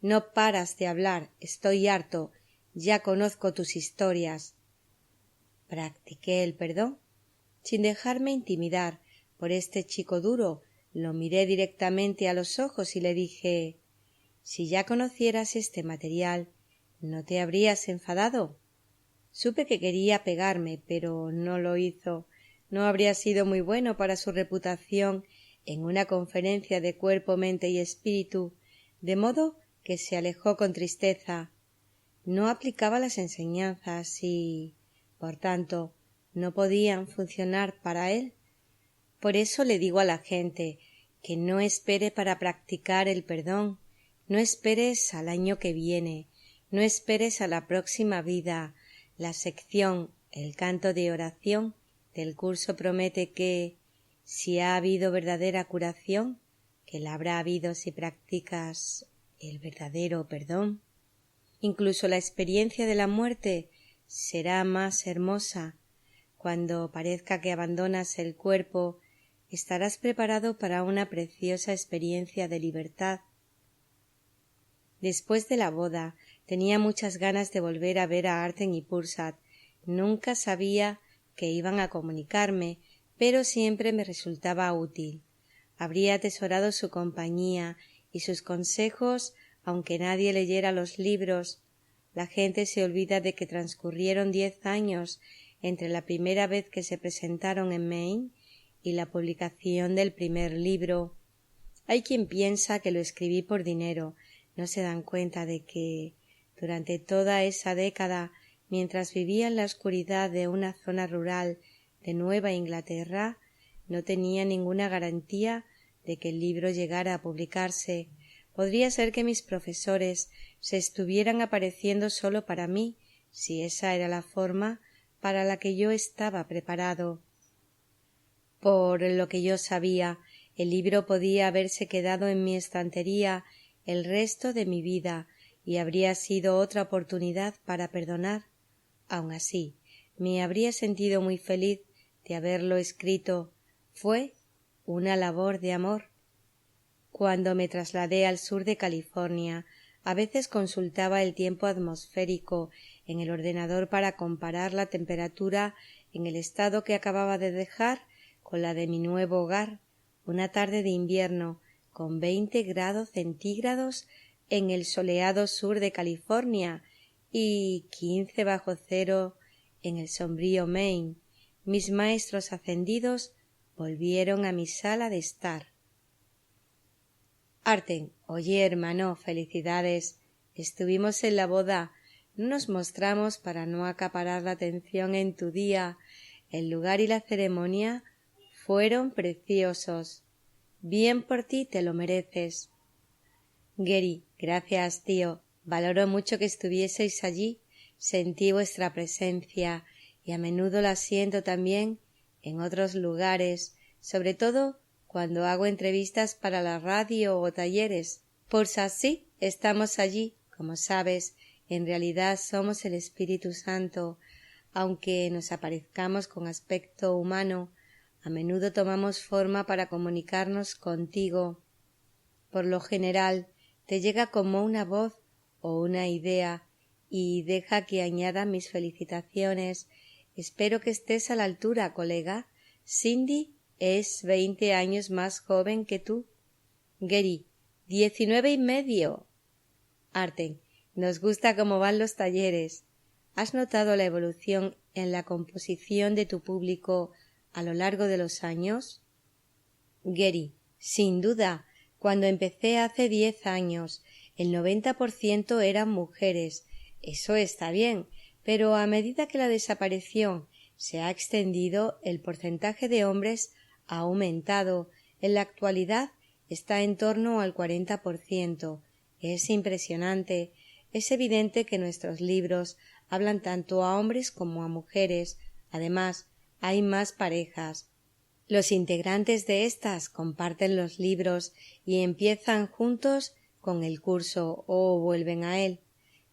«No paras de hablar, estoy harto, ya conozco tus historias». Practiqué el perdón. Sin dejarme intimidar por este chico duro, lo miré directamente a los ojos y le dije: «Si ya conocieras este material, ¿no te habrías enfadado?» Supe que quería pegarme, pero no lo hizo. No habría sido muy bueno para su reputación en una conferencia de cuerpo, mente y espíritu, de modo que se alejó con tristeza. No aplicaba las enseñanzas y, por tanto, no podían funcionar para él. Por eso le digo a la gente que no espere para practicar el perdón, no esperes al año que viene, no esperes a la próxima vida. La sección El canto de oración del curso promete que, si ha habido verdadera curación, que la habrá habido si practicas el verdadero perdón. Incluso la experiencia de la muerte será más hermosa. Cuando parezca que abandonas el cuerpo, estarás preparado para una preciosa experiencia de libertad. Después de la boda, tenía muchas ganas de volver a ver a Arten y Pursat. Nunca sabía que iban a comunicarme, pero siempre me resultaba útil. Habría atesorado su compañía y sus consejos, aunque nadie leyera los libros. La gente se olvida de que transcurrieron 10 años entre la primera vez que se presentaron en Maine y la publicación del primer libro. Hay quien piensa que lo escribí por dinero. No se dan cuenta de que, durante toda esa década, mientras vivía en la oscuridad de una zona rural de Nueva Inglaterra, no tenía ninguna garantía de que el libro llegara a publicarse. Podría ser que mis profesores se estuvieran apareciendo solo para mí, si esa era la forma para la que yo estaba preparado. Por lo que yo sabía, el libro podía haberse quedado en mi estantería el resto de mi vida y habría sido otra oportunidad para perdonar. Aun así, me habría sentido muy feliz de haberlo escrito. Fue una labor de amor. Cuando me trasladé al sur de California, a veces consultaba el tiempo atmosférico en el ordenador para comparar la temperatura en el estado que acababa de dejar con la de mi nuevo hogar, una tarde de invierno con 20 grados centígrados en el soleado sur de California y 15 bajo cero en el sombrío Maine. Mis maestros ascendidos volvieron a mi sala de estar. Arten, oye, hermano, felicidades. Estuvimos en la boda. No nos mostramos para no acaparar la atención en tu día. El lugar y la ceremonia fueron preciosos. Bien por ti, te lo mereces. Gary, gracias, tío. Valoro mucho que estuvieseis allí. Sentí vuestra presencia y a menudo la siento también en otros lugares, sobre todo cuando hago entrevistas para la radio o talleres. Pues así estamos allí, como sabes, en realidad somos el Espíritu Santo. Aunque nos aparezcamos con aspecto humano, a menudo tomamos forma para comunicarnos contigo. Por lo general, te llega como una voz o una idea, y deja que añada mis felicitaciones. Espero que estés a la altura, colega. Cindy es 20 años más joven que tú. Gary, 19 y medio. Arten, nos gusta cómo van los talleres. ¿Has notado la evolución en la composición de tu público a lo largo de los años? Gary, sin duda. Cuando empecé hace 10 años, el 90% eran mujeres. Eso está bien, pero a medida que la desaparición se ha extendido, el porcentaje de hombres ha aumentado. En la actualidad está en torno al 40%. Es impresionante. Es evidente que nuestros libros hablan tanto a hombres como a mujeres. Además, hay más parejas. Los integrantes de éstas comparten los libros y empiezan juntos con el curso o vuelven a él.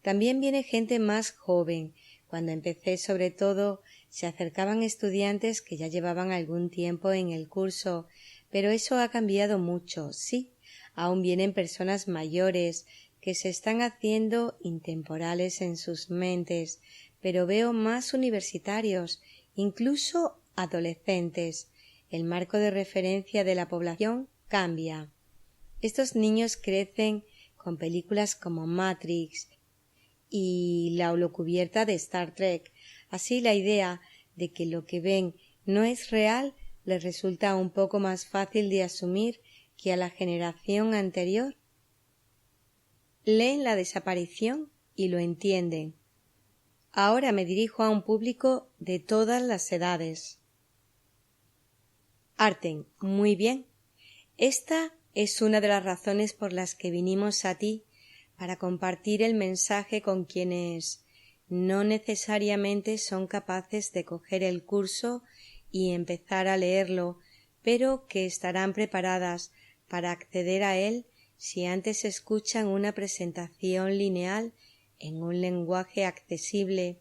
También viene gente más joven. Cuando empecé, sobre todo, se acercaban estudiantes que ya llevaban algún tiempo en el curso, pero eso ha cambiado mucho. Sí, aún vienen personas mayores que se están haciendo intemporales en sus mentes, pero veo más universitarios, incluso adolescentes. El marco de referencia de la población cambia. Estos niños crecen con películas como Matrix y la holocubierta de Star Trek. Así la idea de que lo que ven no es real les resulta un poco más fácil de asumir que a la generación anterior. Leen la desaparición y lo entienden. Ahora me dirijo a un público de todas las edades. Arten, muy bien. Esta es una de las razones por las que vinimos a ti, para compartir el mensaje con quienes no necesariamente son capaces de coger el curso y empezar a leerlo, pero que estarán preparadas para acceder a él si antes escuchan una presentación lineal en un lenguaje accesible.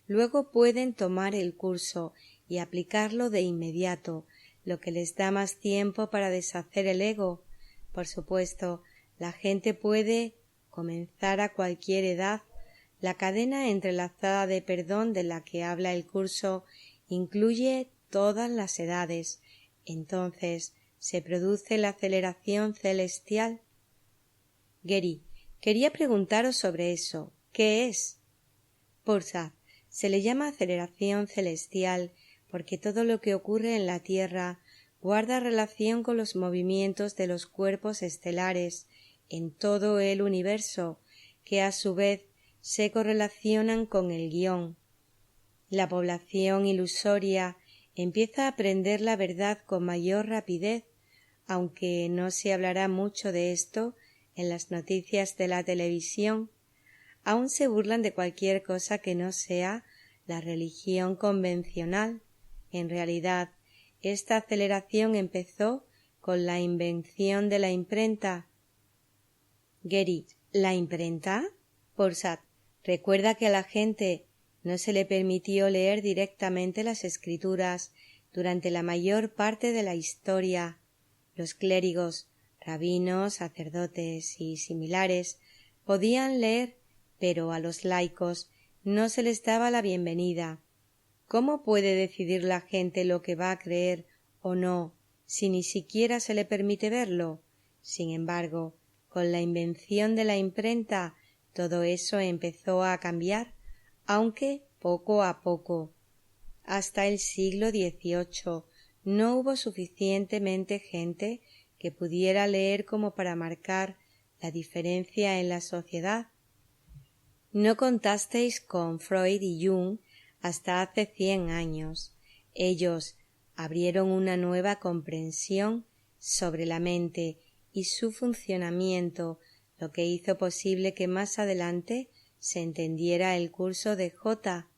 Luego pueden tomar el curso y aplicarlo de inmediato, lo que les da más tiempo para deshacer el ego. Por supuesto, la gente puede comenzar a cualquier edad. La cadena entrelazada de perdón de la que habla el curso incluye todas las edades. Entonces se produce la aceleración celestial. Gary, quería preguntaros sobre eso. ¿Qué es? Pulsar. Se le llama aceleración celestial porque todo lo que ocurre en la Tierra guarda relación con los movimientos de los cuerpos estelares en todo el universo, que a su vez se correlacionan con el guión. La población ilusoria empieza a aprender la verdad con mayor rapidez, aunque no se hablará mucho de esto en las noticias de la televisión. Aún se burlan de cualquier cosa que no sea la religión convencional. En realidad, esta aceleración empezó con la invención de la imprenta. Gary, ¿la imprenta? Pulsar. Recuerda que a la gente No se le permitió leer directamente las Escrituras durante la mayor parte de la historia. Los clérigos, rabinos, sacerdotes y similares podían leer, pero a los laicos no se les daba la bienvenida. ¿Cómo puede decidir la gente lo que va a creer o no si ni siquiera se le permite verlo? Sin embargo, con la invención de la imprenta todo eso empezó a cambiar, aunque poco a poco. Hasta el siglo XVIII no hubo suficientemente gente que pudiera leer como para marcar la diferencia en la sociedad. No contasteis con Freud y Jung hasta hace 100 años. Ellos abrieron una nueva comprensión sobre la mente y su funcionamiento, lo que hizo posible que más adelante se entendiera el curso de J.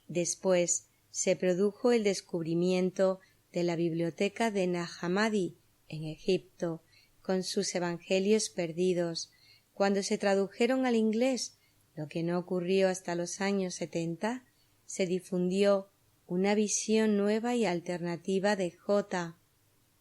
Después se produjo el descubrimiento de la biblioteca de Nag Hammadi en Egipto, con sus evangelios perdidos. Cuando se tradujeron al inglés, lo que no ocurrió hasta los años 70, se difundió una visión nueva y alternativa de J.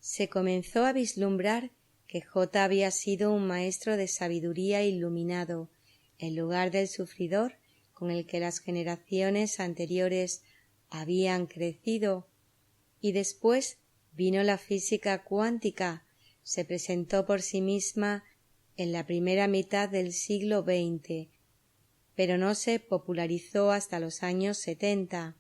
Se comenzó a vislumbrar que J había sido un maestro de sabiduría iluminado, en lugar del sufridor con el que las generaciones anteriores habían crecido. Y después vino la física cuántica, se presentó por sí misma en la primera mitad del siglo XX, pero no se popularizó hasta los años 70.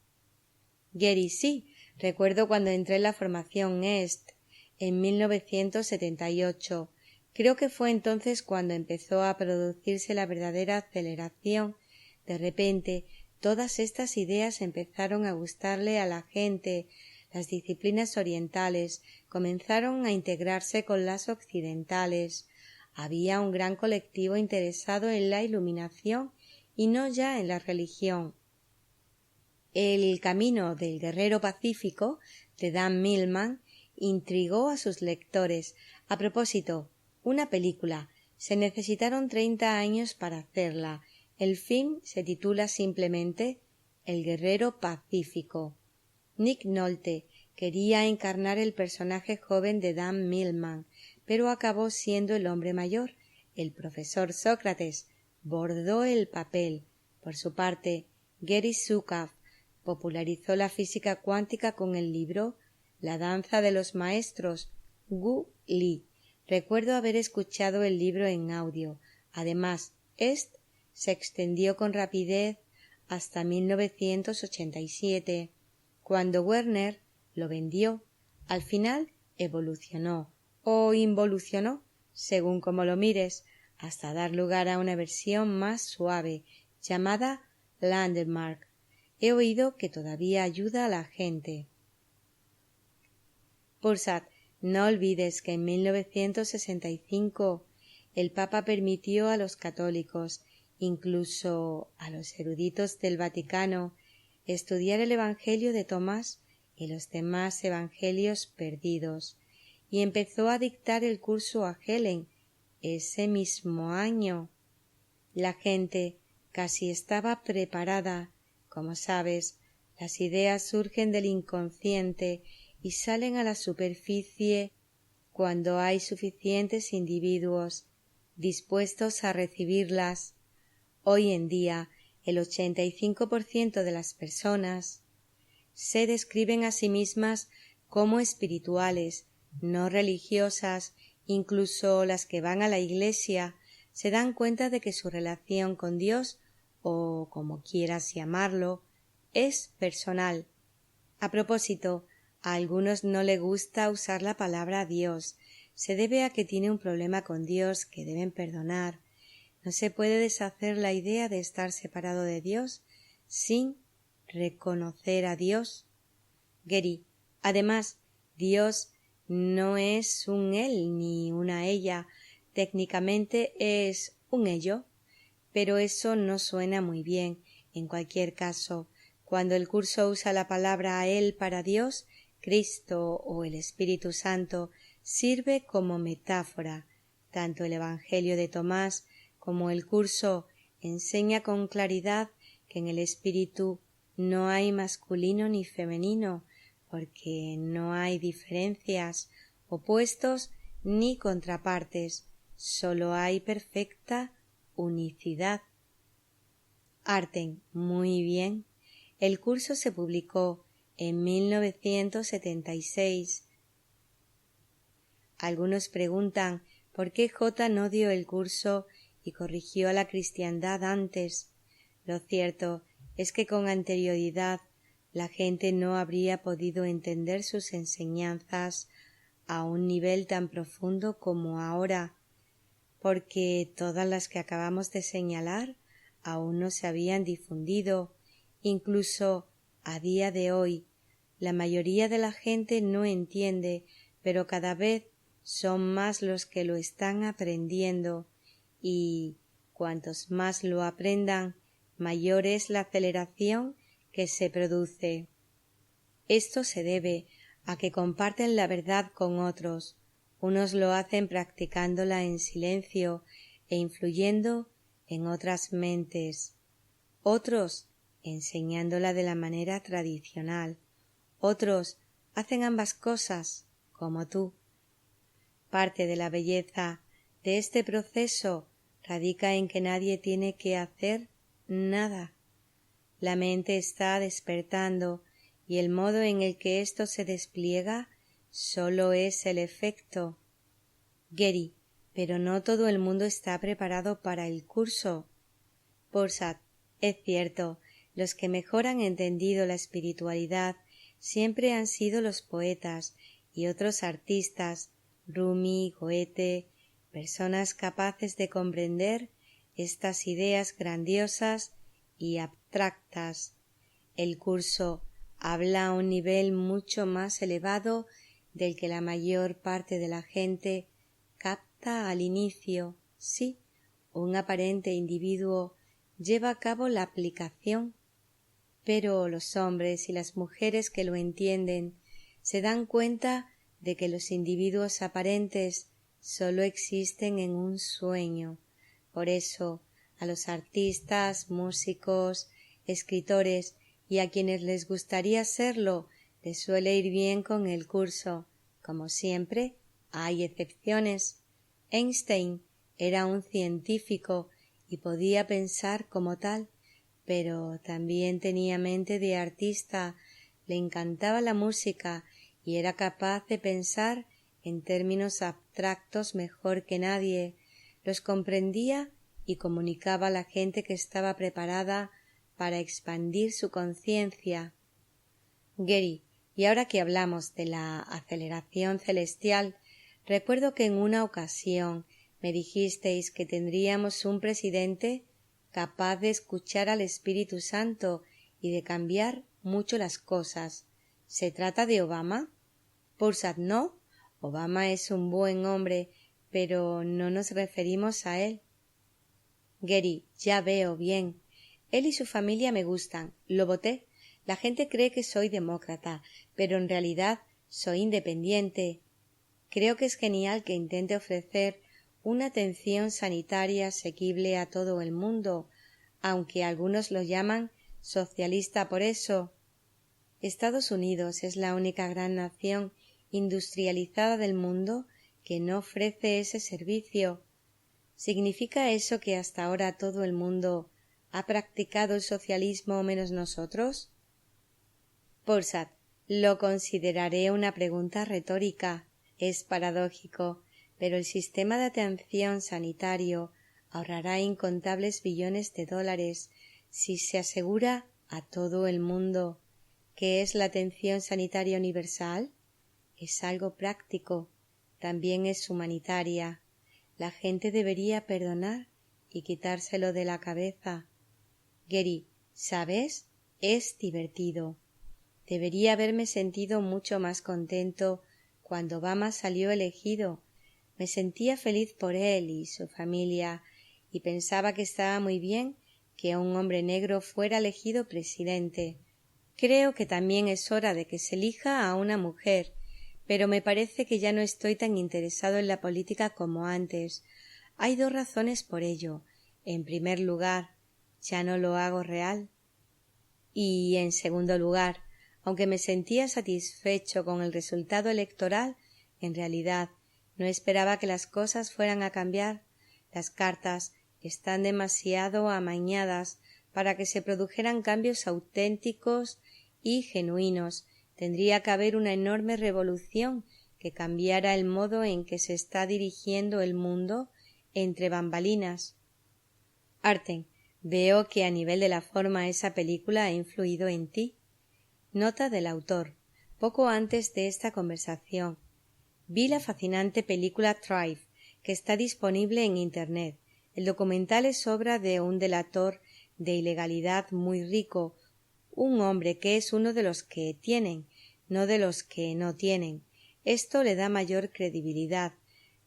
Gary, sí, recuerdo cuando entré en la formación EST en 1978. Creo que fue entonces cuando empezó a producirse la verdadera aceleración. De repente, todas estas ideas empezaron a gustarle a la gente. Las disciplinas orientales comenzaron a integrarse con las occidentales. Había un gran colectivo interesado en la iluminación y no ya en la religión. El camino del guerrero pacífico de Dan Millman intrigó a sus lectores. A propósito, una película. Se necesitaron 30 años para hacerla. El film se titula simplemente El guerrero pacífico. Nick Nolte quería encarnar el personaje joven de Dan Millman, pero acabó siendo el hombre mayor. El profesor Sócrates bordó el papel. Por su parte, Gary Zukav popularizó la física cuántica con el libro La danza de los maestros, Gu Li. Recuerdo haber escuchado el libro en audio. Además, se extendió con rapidez hasta 1987, cuando Werner lo vendió. Al final evolucionó o involucionó, según como lo mires, hasta dar lugar a una versión más suave, llamada Landmark. He oído que todavía ayuda a la gente. Pursat, no olvides que en 1965 el Papa permitió a los católicos, incluso a los eruditos del Vaticano, estudiar el Evangelio de Tomás y los demás evangelios perdidos, y empezó a dictar el curso a Helen ese mismo año. La gente casi estaba preparada. Como sabes, las ideas surgen del inconsciente y salen a la superficie cuando hay suficientes individuos dispuestos a recibirlas. Hoy en día, el 85% de las personas se describen a sí mismas como espirituales, no religiosas. Incluso las que van a la iglesia se dan cuenta de que su relación con Dios, o como quieras llamarlo, es personal. A propósito, a algunos no le gusta usar la palabra Dios. Se debe a que tiene un problema con Dios que deben perdonar. No se puede deshacer la idea de estar separado de Dios sin reconocer a Dios. Gary, además, Dios no es un él ni una ella. Técnicamente es un ello, pero eso no suena muy bien. En cualquier caso, cuando el curso usa la palabra él para Dios, Cristo o el Espíritu Santo, sirve como metáfora. Tanto el Evangelio de Tomás como el curso enseña con claridad que en el espíritu no hay masculino ni femenino, porque no hay diferencias, opuestos ni contrapartes, solo hay perfecta unicidad. Arten, muy bien. El curso se publicó en 1976. Algunos preguntan por qué J no dio el curso y corrigió a la cristiandad antes. Lo cierto es que con anterioridad la gente no habría podido entender sus enseñanzas a un nivel tan profundo como ahora, porque todas las que acabamos de señalar aún no se habían difundido. Incluso a día de hoy la mayoría de la gente no entiende, pero cada vez son más los que lo están aprendiendo, y cuantos más lo aprendan, mayor es la aceleración que se produce. Esto se debe a que comparten la verdad con otros. Unos lo hacen practicándola en silencio e influyendo en otras mentes, otros enseñándola de la manera tradicional, otros hacen ambas cosas, como tú. Parte de la belleza de este proceso radica en que nadie tiene que hacer nada. La mente está despertando y el modo en el que esto se despliega solo es el efecto. Geri, pero no todo el mundo está preparado para el curso. Borsat, es cierto, los que mejor han entendido la espiritualidad siempre han sido los poetas y otros artistas, Rumi, Goethe, personas capaces de comprender estas ideas grandiosas y abstractas. El curso habla a un nivel mucho más elevado del que la mayor parte de la gente capta al inicio. Sí, un aparente individuo lleva a cabo la aplicación, pero los hombres y las mujeres que lo entienden se dan cuenta de que los individuos aparentes solo existen en un sueño. Por eso, a los artistas, músicos, escritores y a quienes les gustaría serlo, les suele ir bien con el curso. Como siempre, hay excepciones. Einstein era un científico y podía pensar como tal, pero también tenía mente de artista, le encantaba la música y era capaz de pensar en términos abstractos mejor que nadie, los comprendía y comunicaba a la gente que estaba preparada para expandir su conciencia. Geri, y ahora que hablamos de la aceleración celestial, recuerdo que en una ocasión me dijisteis que tendríamos un presidente capaz de escuchar al Espíritu Santo y de cambiar mucho las cosas. ¿Se trata de Obama? Borsat, no. Obama es un buen hombre, pero no nos referimos a él. Geri, ya veo bien. Él y su familia me gustan. Lo voté. La gente cree que soy demócrata, pero en realidad soy independiente. Creo que es genial que intente ofrecer una atención sanitaria asequible a todo el mundo, aunque algunos lo llaman socialista por eso. Estados Unidos es la única gran nación industrializada del mundo que no ofrece ese servicio. ¿Significa eso que hasta ahora todo el mundo ha practicado el socialismo menos nosotros? Borsat, lo consideraré una pregunta retórica. Es paradójico, pero el sistema de atención sanitario ahorrará incontables billones de dólares si se asegura a todo el mundo. ¿Qué es la atención sanitaria universal? Es algo práctico, también es humanitaria. La gente debería perdonar y quitárselo de la cabeza. Geri, ¿sabes? Es divertido. Debería haberme sentido mucho más contento cuando Obama salió elegido. Me sentía feliz por él y su familia y pensaba que estaba muy bien que un hombre negro fuera elegido presidente. Creo que también es hora de que se elija a una mujer, pero me parece que ya no estoy tan interesado en la política como antes. Hay dos razones por ello. En primer lugar, ya no lo hago real. Y, en segundo lugar, aunque me sentía satisfecho con el resultado electoral, en realidad no esperaba que las cosas fueran a cambiar. Las cartas están demasiado amañadas para que se produjeran cambios auténticos y genuinos. Tendría que haber una enorme revolución que cambiara el modo en que se está dirigiendo el mundo entre bambalinas. Arten, veo que a nivel de la forma esa película ha influido en ti. Nota del autor. Poco antes de esta conversación, vi la fascinante película Thrive, que está disponible en Internet. El documental es obra de un delator de ilegalidad muy rico, un hombre que es uno de los que tienen, no de los que no tienen. Esto le da mayor credibilidad.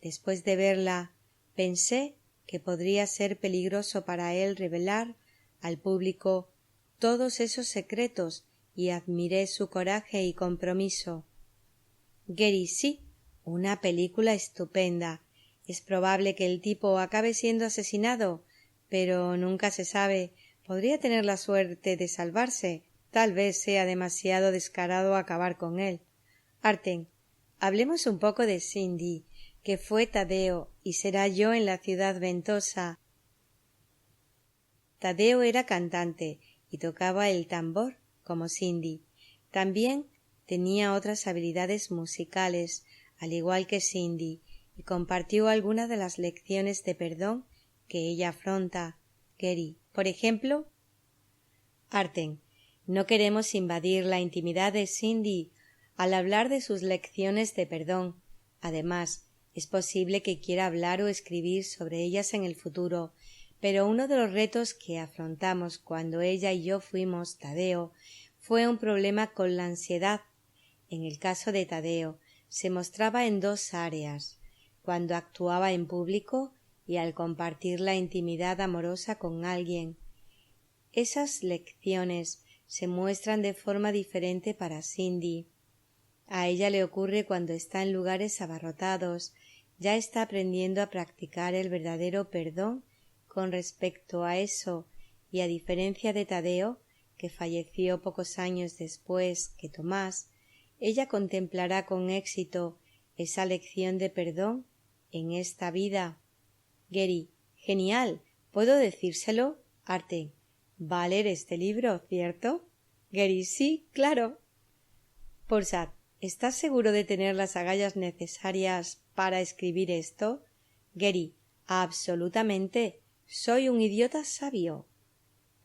Después de verla, pensé que podría ser peligroso para él revelar al público todos esos secretos y admiré su coraje y compromiso. Gary, sí, una película estupenda. Es probable que el tipo acabe siendo asesinado, pero nunca se sabe. Podría tener la suerte de salvarse. Tal vez sea demasiado descarado acabar con él. Arten, hablemos un poco de Cindy, que fue Tadeo y será yo en la ciudad ventosa. Tadeo era cantante y tocaba el tambor como Cindy. También tenía otras habilidades musicales, al igual que Cindy, y compartió algunas de las lecciones de perdón que ella afronta. Gary, por ejemplo. Arten, no queremos invadir la intimidad de Cindy al hablar de sus lecciones de perdón. Además, es posible que quiera hablar o escribir sobre ellas en el futuro, pero uno de los retos que afrontamos cuando ella y yo fuimos Tadeo fue un problema con la ansiedad. En el caso de Tadeo, se mostraba en dos áreas: cuando actuaba en público y al compartir la intimidad amorosa con alguien. Esas lecciones se muestran de forma diferente para Cindy. A ella le ocurre cuando está en lugares abarrotados. Ya está aprendiendo a practicar el verdadero perdón con respecto a eso, y a diferencia de Tadeo, que falleció pocos años después que Tomás, ella contemplará con éxito esa lección de perdón en esta vida. Gary, genial. ¿Puedo decírselo? Arten, va a leer este libro, ¿cierto? Gary, sí, claro. Porsad, ¿estás seguro de tener las agallas necesarias para escribir esto? Gary, absolutamente. Soy un idiota sabio.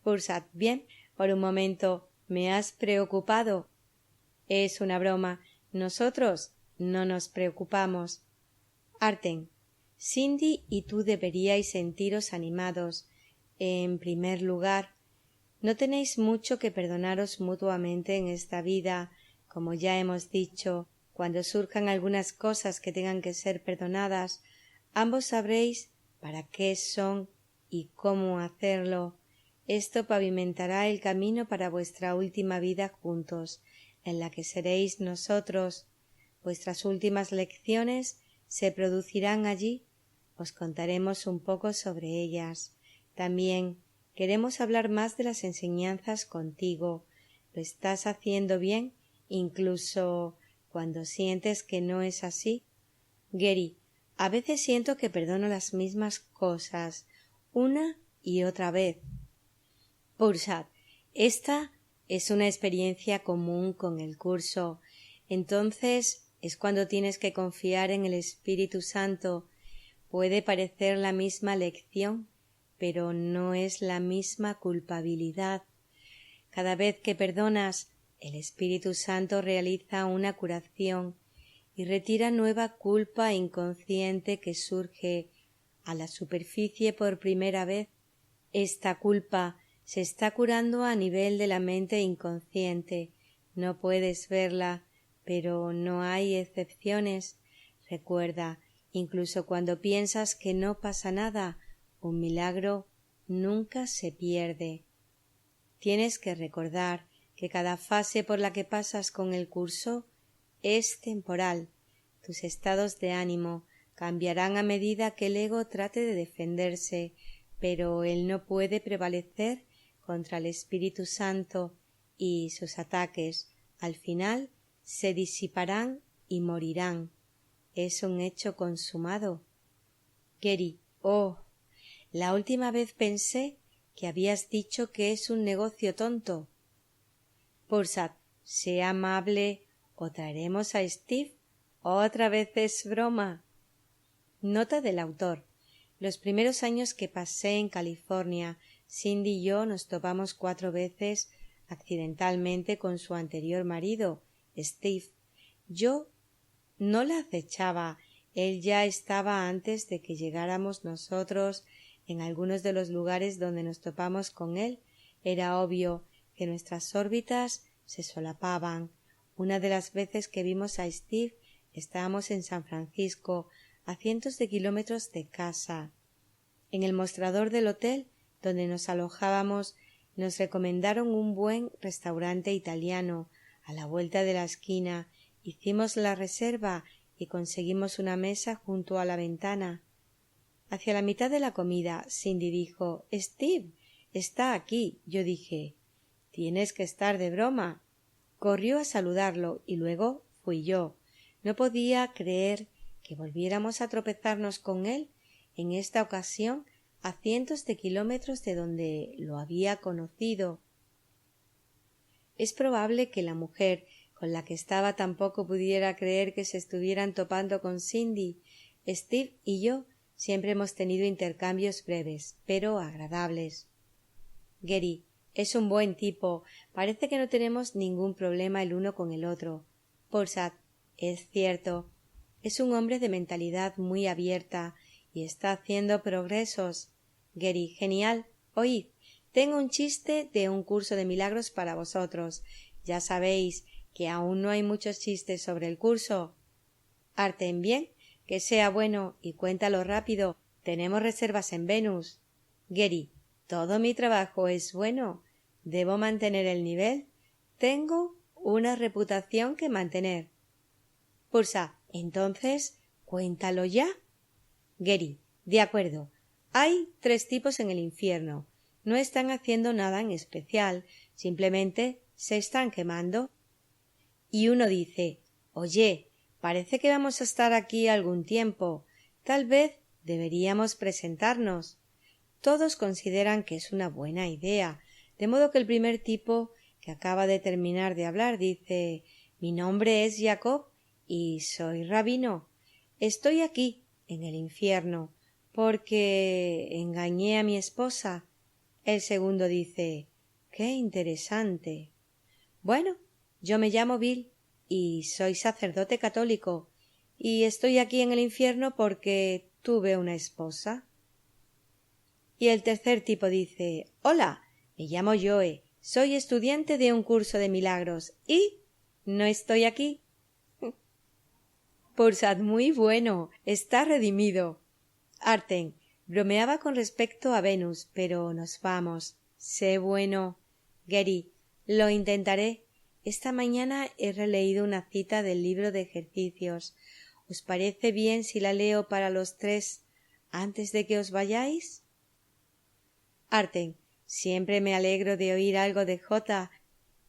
Porsad, bien, por un momento me has preocupado. Es una broma. Nosotros no nos preocupamos. Arten, Cindy y tú deberíais sentiros animados. En primer lugar, no tenéis mucho que perdonaros mutuamente en esta vida. Como ya hemos dicho, cuando surjan algunas cosas que tengan que ser perdonadas, ambos sabréis para qué son y cómo hacerlo. Esto pavimentará el camino para vuestra última vida juntos, en la que seréis nosotros. Vuestras últimas lecciones se producirán allí. Os contaremos un poco sobre ellas. También queremos hablar más de las enseñanzas contigo. Lo estás haciendo bien, incluso cuando sientes que no es así. Gary, a veces siento que perdono las mismas cosas, una y otra vez. Porsad, esta es una experiencia común con el curso. Entonces es cuando tienes que confiar en el Espíritu Santo. Puede parecer la misma lección, pero no es la misma culpabilidad. Cada vez que perdonas, el Espíritu Santo realiza una curación y retira nueva culpa inconsciente que surge a la superficie por primera vez. Esta culpa se está curando a nivel de la mente inconsciente. No puedes verla, pero no hay excepciones. Recuerda, incluso cuando piensas que no pasa nada, un milagro nunca se pierde. Tienes que recordar que cada fase por la que pasas con el curso es temporal. Tus estados de ánimo cambiarán a medida que el ego trate de defenderse, pero él no puede prevalecer contra el Espíritu Santo. y sus ataques al final se disiparán y morirán. Es un hecho consumado. Geri, la última vez pensé que habías dicho que es un negocio tonto. Pursat, sea amable o traeremos a Steve. Otra vez es broma. Nota del autor. Los primeros años que pasé en California, Cindy y yo nos topamos 4 veces accidentalmente con su anterior marido, Steve. Yo no la acechaba, él ya estaba antes de que llegáramos nosotros en algunos de los lugares donde nos topamos con él. Era obvio que nuestras órbitas se solapaban. Una de las veces que vimos a Steve estábamos en San Francisco, a cientos de kilómetros de casa. En el mostrador del hotel donde nos alojábamos nos recomendaron un buen restaurante italiano a la vuelta de la esquina. Hicimos la reserva y conseguimos una mesa junto a la ventana. Hacia la mitad de la comida, Cindy dijo: «Steve está aquí». Yo dije: «Tienes que estar de broma». Corrió a saludarlo y luego fui yo. No podía creer que volviéramos a tropezarnos con él, en esta ocasión a cientos de kilómetros de donde lo había conocido. Es probable que la mujer con la que estaba tampoco pudiera creer que se estuvieran topando con Cindy. Steve y yo siempre hemos tenido intercambios breves, pero agradables. Geri, es un buen tipo. Parece que no tenemos ningún problema el uno con el otro. Pursat, es cierto. Es un hombre de mentalidad muy abierta y está haciendo progresos. Geri, genial. Oíd, tengo un chiste de un curso de milagros para vosotros. Ya sabéis que aún no hay muchos chistes sobre el curso. Arten, bien, que sea bueno y cuéntalo rápido. Tenemos reservas en Venus. Geri, todo mi trabajo es bueno. ¿Debo mantener el nivel? Tengo una reputación que mantener. Pursa, entonces, cuéntalo ya. Geri, de acuerdo. Hay 3 tipos en el infierno. No están haciendo nada en especial, simplemente se están quemando. Y uno dice: «Oye, parece que vamos a estar aquí algún tiempo. Tal vez deberíamos presentarnos». Todos consideran que es una buena idea, de modo que el primer tipo, que acaba de terminar de hablar, dice: «Mi nombre es Jacob y soy rabino. Estoy aquí, en el infierno, porque engañé a mi esposa». El segundo dice: «Qué interesante». «Bueno, yo me llamo Bill y soy sacerdote católico y estoy aquí en el infierno porque tuve una esposa». Y el tercer tipo dice: «Hola, me llamo Joe, soy estudiante de un curso de milagros y no estoy aquí». Pursat, muy bueno, está redimido. Arten, bromeaba con respecto a Venus, pero nos vamos. Sé bueno. Geri, lo intentaré. Esta mañana he releído una cita del libro de ejercicios. ¿Os parece bien si la leo para los 3 antes de que os vayáis? Arten, siempre me alegro de oír algo de J,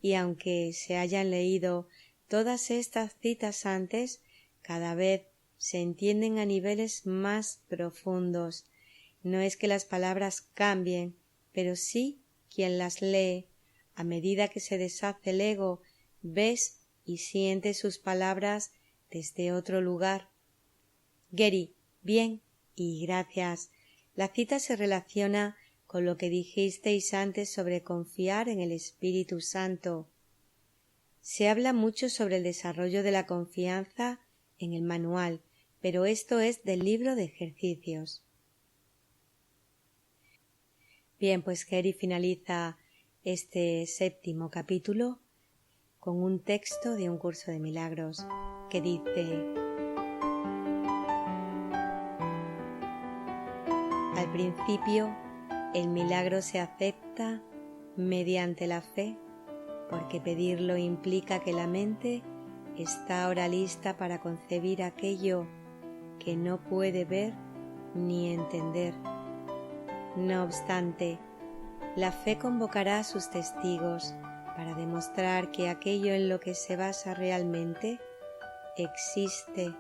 y aunque se hayan leído todas estas citas antes, cada vez se entienden a niveles más profundos. No es que las palabras cambien, pero sí quien las lee. A medida que se deshace el ego, ves y sientes sus palabras desde otro lugar. Geri, bien, y gracias. La cita se relaciona con lo que dijisteis antes sobre confiar en el Espíritu Santo. Se habla mucho sobre el desarrollo de la confianza en el manual, pero esto es del libro de ejercicios. Bien, pues Geri finaliza este 7º capítulo con un texto de un curso de milagros que dice: al principio el milagro se acepta mediante la fe, porque pedirlo implica que la mente está ahora lista para concebir aquello que no puede ver ni entender. No obstante, la fe convocará a sus testigos para demostrar que aquello en lo que se basa realmente existe,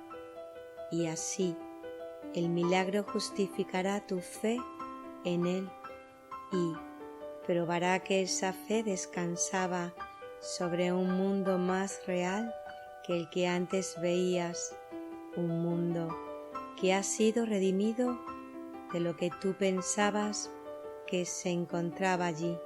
y así el milagro justificará tu fe en él y probará que esa fe descansaba sobre un mundo más real que el que antes veías, un mundo que ha sido redimido de lo que tú pensabas que se encontraba allí.